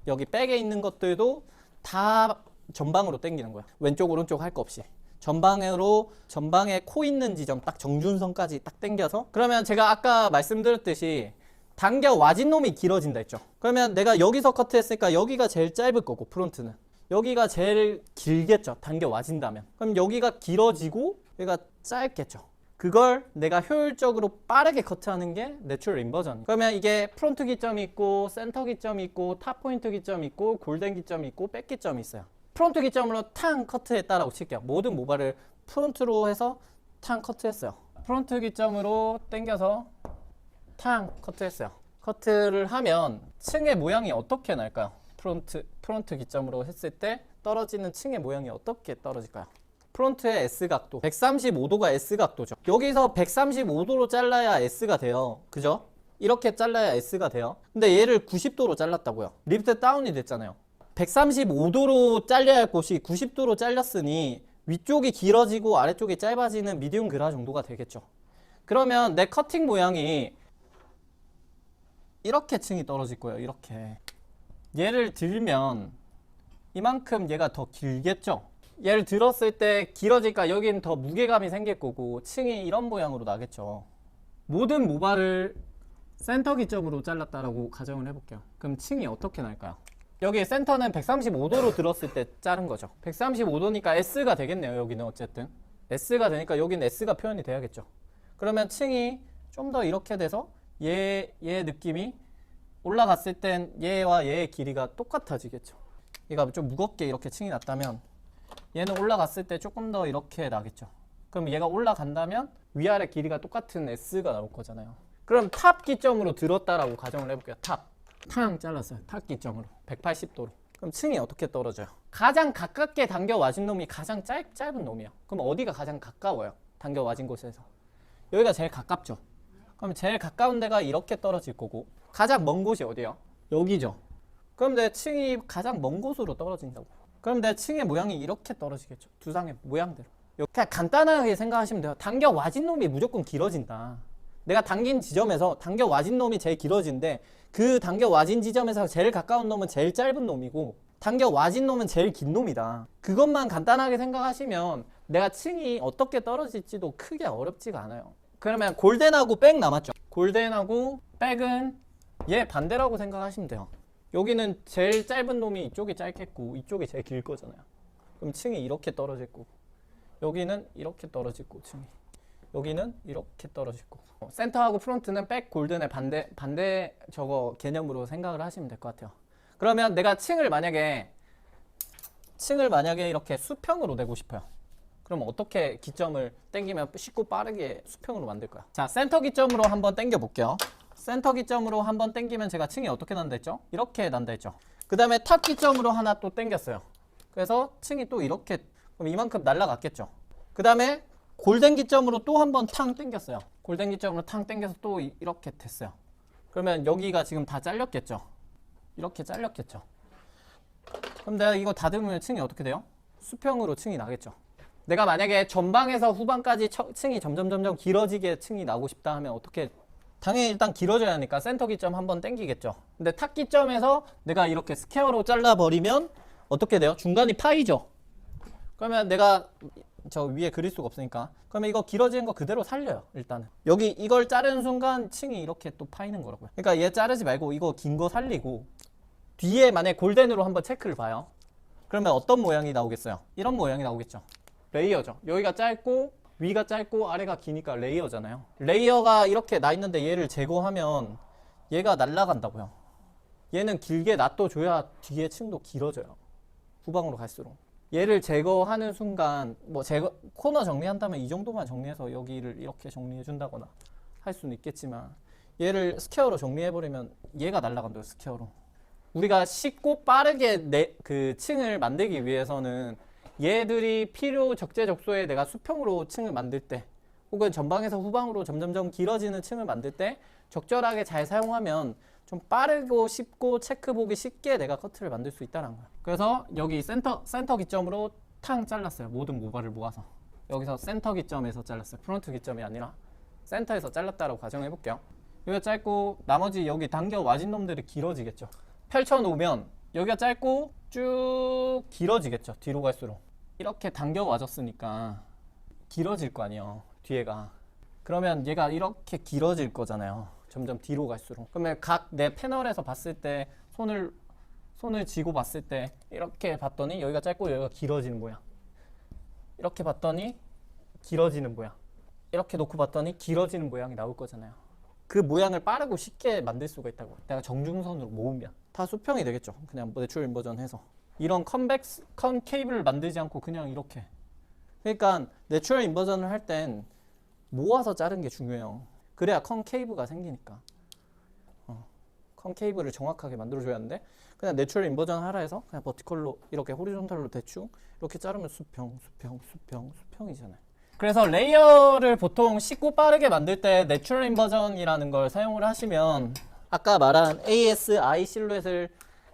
여기 백에 있는 것들도 다 전방으로 당기는 거야. 왼쪽 오른쪽 할 거 없이. 전방에 코 있는 지점 딱 정준선까지 딱 당겨서 그러면 제가 아까 말씀드렸듯이 당겨 와진 놈이 길어진다 했죠. 그러면 내가 여기서 커트했으니까 여기가 제일 짧을 거고 프론트는 여기가 제일 길겠죠. 당겨 와진다면. 그럼 여기가 길어지고 여기가 짧겠죠. 그걸 내가 효율적으로 빠르게 커트하는 게 내추럴 인버전. 그러면 이게 프론트 기점이 있고 센터 기점이 있고 탑 포인트 기점이 있고 골든 기점이 있고 백 기점이 있어요. 프론트 기점으로 탕 커트했다라고 칠게요. 모든 모발을 프론트로 해서 탕 커트했어요. 프론트 기점으로 당겨서 탕 커트했어요. 커트를 하면 층의 모양이 어떻게 날까요? 프론트 기점으로 했을 때 떨어지는 층의 모양이 어떻게 떨어질까요? 프론트의 S각도 135도가 S각도죠. 여기서 135도로 잘라야 S가 돼요. 그죠? 이렇게 잘라야 S가 돼요. 근데 얘를 90도로 잘랐다고요. 리프트 다운이 됐잖아요. 135도로 잘려야 할 곳이 90도로 잘렸으니 위쪽이 길어지고 아래쪽이 짧아지는 미디움 그라 정도가 되겠죠. 그러면 내 커팅 모양이 이렇게 층이 떨어질 거예요. 이렇게. 얘를 들면 이만큼 얘가 더 길겠죠. 얘를 들었을 때 길어지니까 여기는 더 무게감이 생길 거고 층이 이런 모양으로 나겠죠. 모든 모발을 센터 기점으로 잘랐다라고 가정을 해볼게요. 그럼 층이 어떻게 날까요? 여기 센터는 135도로 들었을 때 자른 거죠. 135도니까 S가 되겠네요. 여기는 어쨌든 S가 되니까 여기는 S가 표현이 돼야겠죠. 그러면 층이 좀 더 이렇게 돼서 얘 느낌이 올라갔을 땐 얘와 얘의 길이가 똑같아지겠죠. 얘가 좀 무겁게 이렇게 층이 났다면 얘는 올라갔을 때 조금 더 이렇게 나겠죠. 그럼 얘가 올라간다면 위아래 길이가 똑같은 S가 나올 거잖아요. 그럼 탑 기점으로 들었다라고 가정을 해볼게요. 탕 잘랐어요. 탑 기점으로 180도로. 그럼 층이 어떻게 떨어져요? 가장 가깝게 당겨 와진 놈이 가장 짧은 놈이에요. 그럼 어디가 가장 가까워요? 당겨 와진 곳에서 여기가 제일 가깝죠. 그럼 제일 가까운 데가 이렇게 떨어질 거고 가장 먼 곳이 어디예요? 여기죠. 그럼 내 층이 가장 먼 곳으로 떨어진다고. 그럼 내 층의 모양이 이렇게 떨어지겠죠. 두상의 모양대로. 그냥 간단하게 생각하시면 돼요. 당겨 와진 놈이 무조건 길어진다. 내가 당긴 지점에서 당겨 와진 놈이 제일 길어진데 그 당겨 와진 지점에서 제일 가까운 놈은 제일 짧은 놈이고 당겨 와진 놈은 제일 긴 놈이다. 그것만 간단하게 생각하시면 내가 층이 어떻게 떨어질지도 크게 어렵지가 않아요. 그러면 골덴하고 백 남았죠. 골덴하고 백은 얘 반대라고 생각하시면 돼요. 여기는 제일 짧은 놈이 이쪽이 짧겠고 이쪽이 제일 길 거잖아요. 그럼 층이 이렇게 떨어질 거고 여기는 이렇게 떨어질 거고 층이 여기는 이렇게 떨어질 거고 센터하고 프론트는 백 골든의 반대 저거 개념으로 생각을 하시면 될 것 같아요. 그러면 내가 층을 만약에 이렇게 수평으로 내고 싶어요. 그럼 어떻게 기점을 당기면 쉽고 빠르게 수평으로 만들 거야? 자, 센터 기점으로 한번 당겨 볼게요. 센터 기점으로 한번 당기면 제가 층이 어떻게 난다 했죠? 이렇게 난다 했죠. 그 다음에 탑 기점으로 하나 또 당겼어요. 그래서 층이 또 이렇게, 그럼 이만큼 날라갔겠죠. 그 다음에 골덴 기점으로 또 한번 탕 당겼어요. 골덴 기점으로 탕 당겨서 또 이렇게 됐어요. 그러면 여기가 지금 다 잘렸겠죠. 이렇게 잘렸겠죠. 그럼 내가 이거 다듬으면 층이 어떻게 돼요? 수평으로 층이 나겠죠. 내가 만약에 전방에서 후방까지 층이 점점 길어지게 층이 나고 싶다 하면 어떻게, 당연히 일단 길어져야 하니까 센터 기점 한번 당기겠죠. 근데 탑 기점에서 내가 이렇게 스퀘어로 잘라버리면 어떻게 돼요? 중간이 파이죠. 그러면 내가 저 위에 그릴 수가 없으니까 그러면 이거 길어지는 거 그대로 살려요. 일단은 여기 이걸 자르는 순간 층이 이렇게 또 파이는 거라고요. 그러니까 얘 자르지 말고 이거 긴 거 살리고 뒤에 만약에 골덴으로 한번 체크를 봐요. 그러면 어떤 모양이 나오겠어요? 이런 모양이 나오겠죠. 레이어죠. 여기가 짧고 위가 짧고 아래가 기니까 레이어잖아요. 레이어가 이렇게 나 있는데 얘를 제거하면 얘가 날아간다고요. 얘는 길게 놔둬줘야 뒤에 층도 길어져요. 후방으로 갈수록. 얘를 제거하는 순간 뭐 코너 정리한다면 이 정도만 정리해서 여기를 이렇게 정리해 준다거나 할 수는 있겠지만 얘를 스퀘어로 정리해버리면 얘가 날아간다고요. 스퀘어로. 우리가 쉽고 빠르게 그 층을 만들기 위해서는 얘들이 필요 적재적소에 내가 수평으로 층을 만들 때 혹은 전방에서 후방으로 점점점 길어지는 층을 만들 때 적절하게 잘 사용하면 좀 빠르고 쉽고 체크 보기 쉽게 내가 커트를 만들 수 있다는 거야. 그래서 여기 센터 기점으로 탕 잘랐어요. 모든 모발을 모아서. 여기서 센터 기점에서 잘랐어요. 프론트 기점이 아니라 센터에서 잘랐다라고 가정해 볼게요. 여기가 짧고 나머지 여기 당겨 와진 놈들이 길어지겠죠. 펼쳐놓으면 여기가 짧고 쭉 길어지겠죠. 뒤로 갈수록. 이렇게 당겨 와졌으니까 길어질 거 아니에요. 뒤에가. 그러면 얘가 이렇게 길어질 거잖아요. 점점 뒤로 갈수록. 그러면 각 내 패널에서 봤을 때 손을 쥐고 봤을 때 이렇게 봤더니 여기가 짧고 여기가 길어지는 모양. 이렇게 봤더니 길어지는 모양. 이렇게 놓고 봤더니 길어지는 모양이 나올 거잖아요. 그 모양을 빠르고 쉽게 만들 수가 있다고. 내가 정중선으로 모으면 다 수평이 되겠죠. 그냥 내추럴 인버전 해서 이런 컨케이블을 만들지 않고 그냥 이렇게. 그러니까 내추럴 인버전을 할 땐 모아서 자른 게 중요해요. 그래야 컨케이브가 생기니까. 컨케이브를 정확하게 만들어줘야 하는데 그냥 내추럴 인버전 하라 해서 그냥 버티컬로 이렇게 호리존탈로 대충 이렇게 자르면 수평이잖아요. 그래서 레이어를 보통 쉽고 빠르게 만들 때 내추럴 인버전이라는 걸 사용을 하시면 아까 말한 ASI 실루엣을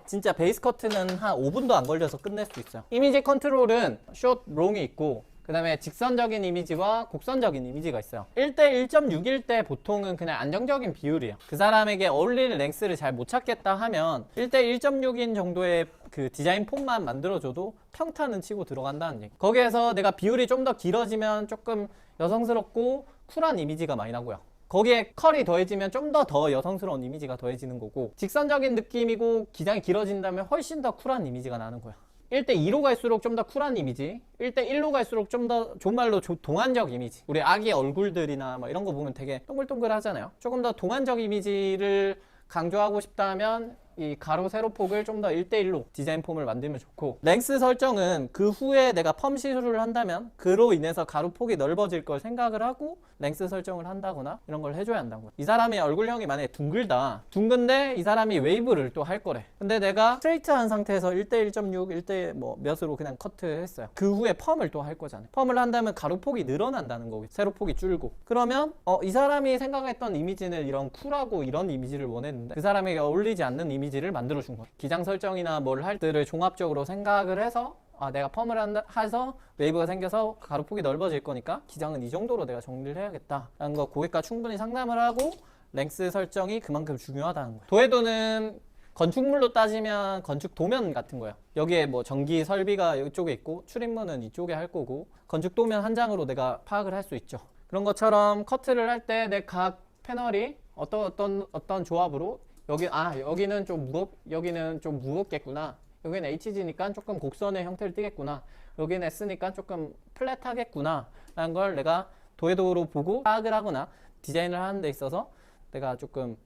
진짜 베이스 커트는 한 5분도 안 걸려서 끝낼 수 있어요. 이미지 컨트롤은 숏, 롱이 있고 그 다음에 직선적인 이미지와 곡선적인 이미지가 있어요. 1대 1.6일 때 보통은 그냥 안정적인 비율이에요. 그 사람에게 어울리는 랭스를 잘 못 찾겠다 하면 1대 1.6인 정도의 그 디자인 폼만 만들어줘도 평타는 치고 들어간다는 얘기. 거기에서 내가 비율이 좀 더 길어지면 조금 여성스럽고 쿨한 이미지가 많이 나고요. 거기에 컬이 더해지면 좀 더 여성스러운 이미지가 더해지는 거고 동적인 느낌이고 기장이 길어진다면 훨씬 더 쿨한 이미지가 나는 거야. 1대2로 갈수록 좀 더 쿨한 이미지, 1대1로 갈수록 좀 더 정말로 동안적 이미지. 우리 아기 얼굴들이나 뭐 이런 거 보면 되게 동글동글 하잖아요. 조금 더 동안적 이미지를 강조하고 싶다면 이 가로 세로 폭을 좀 더 1대1로 디자인 폼을 만들면 좋고, 랭스 설정은 그 후에 내가 펌 시술을 한다면 그로 인해서 가로 폭이 넓어질 걸 생각을 하고 랭스 설정을 한다거나 이런 걸 해줘야 한다고. 이 사람의 얼굴형이 만약에 둥근데 이 사람이 웨이브를 또 할 거래. 근데 내가 스트레이트한 상태에서 1대 1.6, 1대 뭐 몇으로 그냥 커트했어요. 그 후에 펌을 또 할 거잖아요. 펌을 한다면 가로 폭이 늘어난다는 거고 세로 폭이 줄고. 그러면 이 사람이 생각했던 이미지는 이런 쿨하고 이런 이미지를 원했는데 그 사람에게 어울리지 않는 이미지를 만들어 준 거예요. 기장 설정이나 뭘 할 때를 종합적으로 생각을 해서 내가 펌을 해서 웨이브가 생겨서 가로폭이 넓어질 거니까 기장은 이 정도로 내가 정리를 해야겠다 라는 거 고객과 충분히 상담을 하고 랭스 설정이 그만큼 중요하다는 거예요. 도해도는 건축물로 따지면 건축 도면 같은 거예요. 여기에 뭐 전기 설비가 이쪽에 있고 출입문은 이쪽에 할 거고 건축 도면 한 장으로 내가 파악을 할 수 있죠. 그런 것처럼 커트를 할 때 내 각 패널이 어떤 조합으로 여기는 좀 여기는 좀 무겁겠구나. 여기는 HG니까 조금 곡선의 형태를 띠겠구나. 여기는 S니까 조금 플랫하겠구나. 라는 걸 내가 도해도로 보고 파악을 하거나 디자인을 하는 데 있어서 내가 조금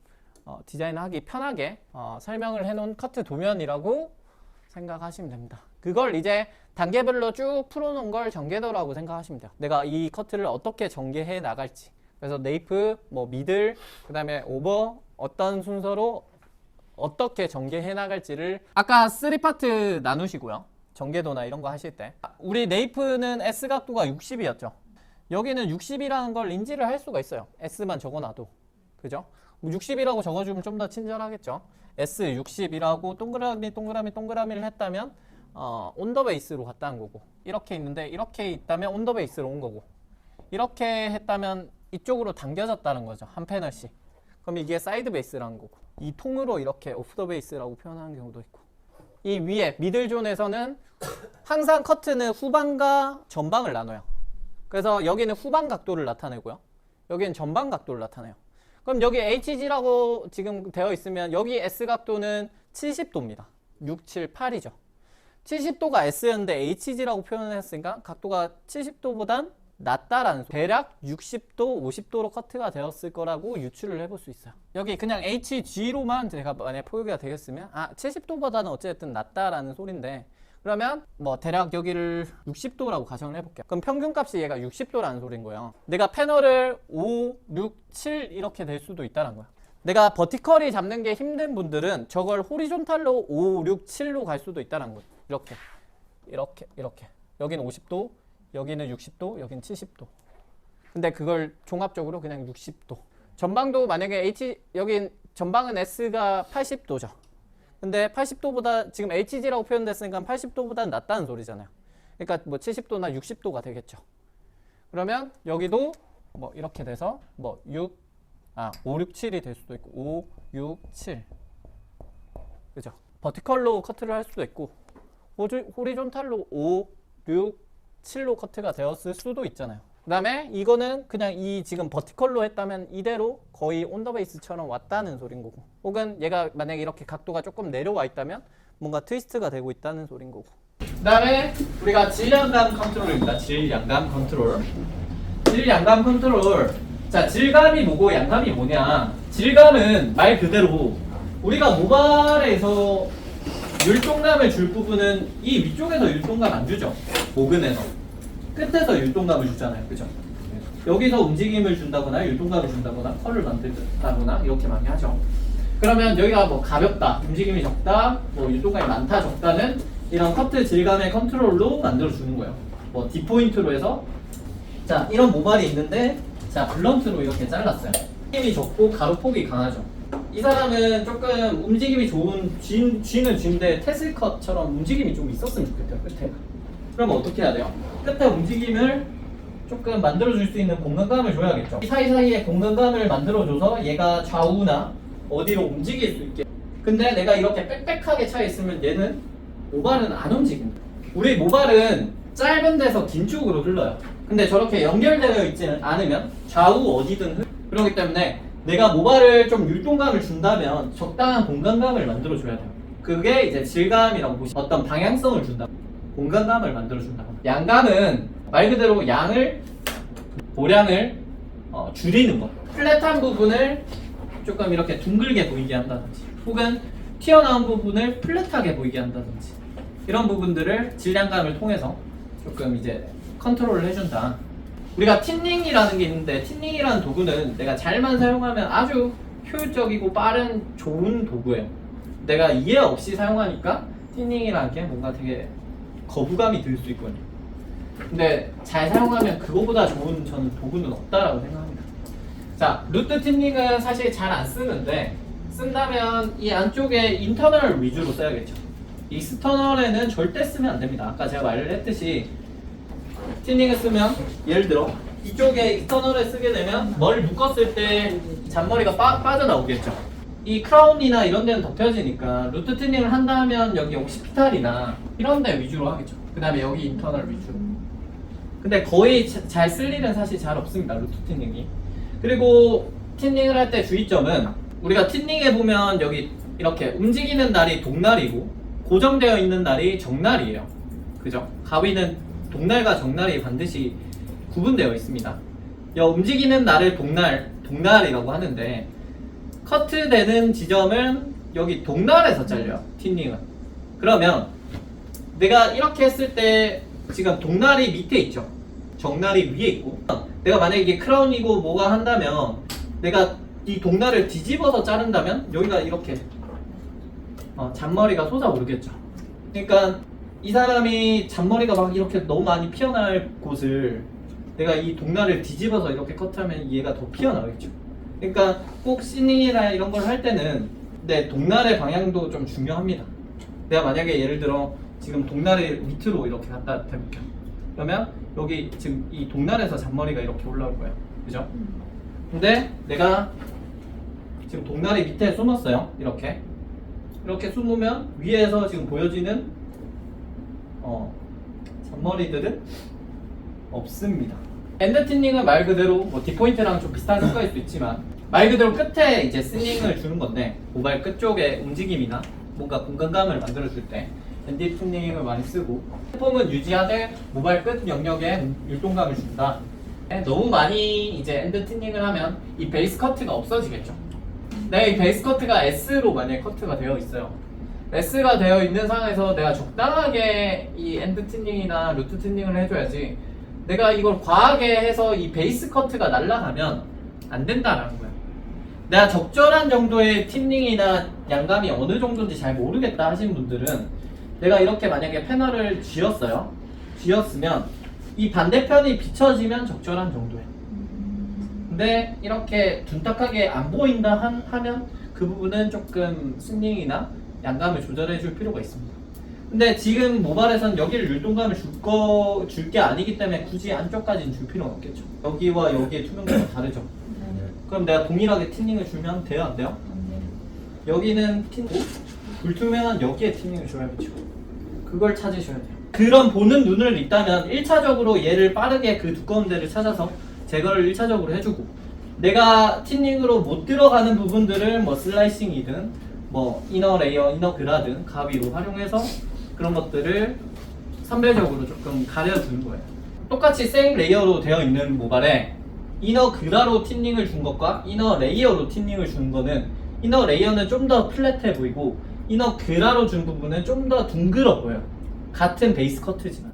디자인을 하기 편하게 설명을 해놓은 커트 도면이라고 생각하시면 됩니다. 그걸 이제 단계별로 쭉 풀어놓은 걸 전개도라고 생각하시면 돼요. 내가 이 커트를 어떻게 전개해 나갈지. 그래서 네이프, 뭐 미들, 그 다음에 오버 어떤 순서로 어떻게 전개해 나갈지를 아까 3파트 나누시고요. 전개도나 이런 거 하실 때 우리 네이프는 S 각도가 60이었죠. 여기는 60이라는 걸 인지를 할 수가 있어요. S만 적어놔도. 그죠? 60이라고 적어주면 좀 더 친절하겠죠. S 60이라고 동그라미를 했다면 온 더 베이스로 갔다는 거고, 이렇게 있는데 이렇게 있다면 온 더 베이스로 온 거고, 이렇게 했다면 이쪽으로 당겨졌다는 거죠. 한 패널씩. 그럼 이게 사이드 베이스라는 거고, 이 통으로 이렇게 오프 더 베이스라고 표현하는 경우도 있고, 이 위에 미들존에서는 항상 커트는 후방과 전방을 나눠요. 그래서 여기는 후방 각도를 나타내고요, 여기는 전방 각도를 나타내요. 그럼 여기 HG라고 지금 되어 있으면 여기 S 각도는 70도입니다. 6, 7, 8이죠. 70도가 S였는데 HG라고 표현했으니까 각도가 70도보단 낮다라는 소리. 대략 60도, 50도로 커트가 되었을 거라고 유추를 해볼 수 있어요. 여기 그냥 HG로만 제가 만약에 표기가 되겠으면 70도보다는 어쨌든 낮다라는 소린데, 그러면 뭐 대략 여기를 60도라고 가정을 해볼게요. 그럼 평균값이 얘가 60도라는 소린 거예요. 내가 패널을 5, 6, 7 이렇게 될 수도 있다는 거야. 내가 버티컬이 잡는 게 힘든 분들은 저걸 호리존탈로 5, 6, 7로 갈 수도 있다는 거예요. 이렇게. 여기는 50도, 여기는 60도, 여기는 70도. 근데 그걸 종합적으로 그냥 60도. 전방도 만약에 여긴 전방은 S가 80도죠. 근데 80도보다 지금 HG라고 표현됐으니까 80도보다는 낮다는 소리잖아요. 그러니까 뭐 70도나 60도가 되겠죠. 그러면 여기도 뭐 이렇게 돼서 뭐 5, 6, 7이 될 수도 있고 5, 6, 7. 그죠? 버티컬로 커트를 할 수도 있고 호리존탈로 5, 6, 7로 커트가 되었을 수도 있잖아요. 그 다음에 이거는 그냥 이 지금 버티컬로 했다면 이대로 거의 온더베이스처럼 왔다는 소린 거고, 혹은 얘가 만약에 이렇게 각도가 조금 내려와 있다면 뭔가 트위스트가 되고 있다는 소린 거고. 그 다음에 우리가 질량감 컨트롤입니다. 질량감 컨트롤. 자, 질감이 뭐고 양감이 뭐냐. 질감은 말 그대로 우리가 모발에서 율동감을 줄 부분은 이 위쪽에서 율동감 안 주죠. 모근에서. 끝에서 율동감을 주잖아요. 그죠? 여기서 움직임을 준다거나 율동감을 준다거나 컬을 만들다거나 이렇게 많이 하죠. 그러면 여기가 뭐 가볍다, 움직임이 적다, 뭐 율동감이 많다, 적다는 이런 커트 질감의 컨트롤로 만들어주는 거예요. 뭐 D포인트로 해서 자, 이런 모발이 있는데 자, 블런트로 이렇게 잘랐어요. 힘이 적고 가로폭이 강하죠. 이 사람은 조금 움직임이 좋은 쥐는 쥐인데 테슬컷처럼 움직임이 좀 있었으면 좋겠대요. 끝에. 그럼 어떻게 해야 돼요? 끝에 움직임을 조금 만들어줄 수 있는 공간감을 줘야겠죠. 이 사이사이에 공간감을 만들어줘서 얘가 좌우나 어디로 움직일 수 있게. 근데 내가 이렇게 빽빽하게 차 있으면 얘는 모발은 안 움직입니다. 우리 모발은 짧은 데서 긴 쪽으로 흘러요. 근데 저렇게 연결되어 있지는 않으면 좌우 어디든 그렇기 때문에 내가 모발을 좀 율동감을 준다면 적당한 공간감을 만들어줘야 돼요. 그게 이제 질감이라고 보시면 어떤 방향성을 준다. 공간감을 만들어준다. 양감은 말 그대로 보량을 줄이는 것. 플랫한 부분을 조금 이렇게 둥글게 보이게 한다든지, 혹은 튀어나온 부분을 플랫하게 보이게 한다든지, 이런 부분들을 질량감을 통해서 조금 이제 컨트롤을 해준다. 우리가 틴닝이라는 게 있는데, 틴닝이라는 도구는 내가 잘만 사용하면 아주 효율적이고 빠른 좋은 도구예요. 내가 이해 없이 사용하니까 틴닝이라는 게 뭔가 되게 거부감이 들 수 있거든요. 근데 잘 사용하면 그거보다 좋은 저는 도구는 없다라고 생각합니다. 자, 루트 틴닝은 사실 잘 안 쓰는데, 쓴다면 이 안쪽에 인터널 위주로 써야겠죠. 익스터널에는 절대 쓰면 안 됩니다. 아까 제가 말을 했듯이 틴닝을 쓰면 예를 들어 이쪽에 익스터널에 쓰게 되면 머리를 묶었을 때 잔머리가 빠져나오겠죠. 이 크라운이나 이런 데는 덮여지니까 루트 틴닝을 한다면 여기 옥시피탈이나 이런 데 위주로 하겠죠. 그 다음에 여기 인터널 위주로. 근데 거의 잘 쓸 일은 사실 잘 없습니다. 루트 틴닝이. 그리고 틴닝을 할 때 주의점은 우리가 틴닝해 보면 여기 이렇게 움직이는 날이 동날이고 고정되어 있는 날이 정날이에요. 그죠? 가위는 동날과 정날이 반드시 구분되어 있습니다. 이 움직이는 날을 동날이라고 하는데 커트되는 지점은 여기 동날에서 잘려요. 틴닝은. 그러면 내가 이렇게 했을 때 지금 동날이 밑에 있죠. 정날이 위에 있고 내가 만약에 이게 크라운이고 뭐가 한다면 내가 이 동날을 뒤집어서 자른다면 여기가 이렇게 잔머리가 솟아오르겠죠. 그러니까 이 사람이 잔머리가 막 이렇게 너무 많이 피어날 곳을 내가 이 동날을 뒤집어서 이렇게 커트하면 얘가 더 피어나겠죠. 그러니까 꼭 시닝이나 이런 걸 할 때는 내 동날의 방향도 좀 중요합니다. 내가 만약에 예를 들어 지금 동날을 밑으로 이렇게 갖다 대볼게요. 그러면 여기 지금 이 동날에서 잔머리가 이렇게 올라올 거예요. 그죠? 근데 내가 지금 동날이 밑에 숨었어요. 이렇게 숨으면 위에서 지금 보여지는 잔머리들은 없습니다. 엔드 틴닝은 말 그대로 뭐 뒷포인트랑 좀 비슷한 효과일 수 있지만 말 그대로 끝에 이제 스닝을 주는 건데 모발 끝 쪽의 움직임이나 뭔가 공간감을 만들어줄 때 엔드 틴닝을 많이 쓰고 폼은 유지하되 모발 끝 영역에 율동감을 준다. 너무 많이 이제 엔드 틴닝을 하면 이 베이스 커트가 없어지겠죠. 이 베이스 커트가 S로 만약에 커트가 되어 있어요. S가 되어 있는 상황에서 내가 적당하게 이 엔드 틴닝이나 루트 틴닝을 해줘야지 내가 이걸 과하게 해서 이 베이스 커트가 날아가면 안 된다라는 거야. 내가 적절한 정도의 틴닝이나 양감이 어느 정도인지 잘 모르겠다 하신 분들은 내가 이렇게 만약에 패널을 쥐었어요. 쥐었으면 이 반대편이 비춰지면 적절한 정도예요. 근데 이렇게 둔탁하게 안 보인다 하면 그 부분은 조금 스닝이나 양감을 조절해 줄 필요가 있습니다. 근데 지금 모발에선 여기를 율동감을 줄 게 아니기 때문에 굳이 안쪽까지는 줄 필요는 없겠죠. 여기와 여기의 투명도가 다르죠. 그럼 내가 동일하게 틴닝을 주면 돼요? 안 돼요? 여기는 틴고 불투명한 여기에 틴닝을 줘야겠죠. 그걸 찾으셔야 돼요. 그런 보는 눈을 있다면 1차적으로 얘를 빠르게 그 두꺼운 데를 찾아서 제거를 1차적으로 해주고 내가 틴닝으로 못 들어가는 부분들을 뭐 슬라이싱이든 뭐 이너 레이어, 이너 그라든 가위로 활용해서 그런 것들을 선별적으로 조금 가려주는 거예요. 똑같이 생 레이어로 되어 있는 모발에 이너 그라로 틴닝을 준 것과 이너 레이어로 틴닝을 준 거는 이너 레이어는 좀 더 플랫해 보이고 이너 그라로 준 부분은 좀 더 둥글어 보여요. 같은 베이스 커트지만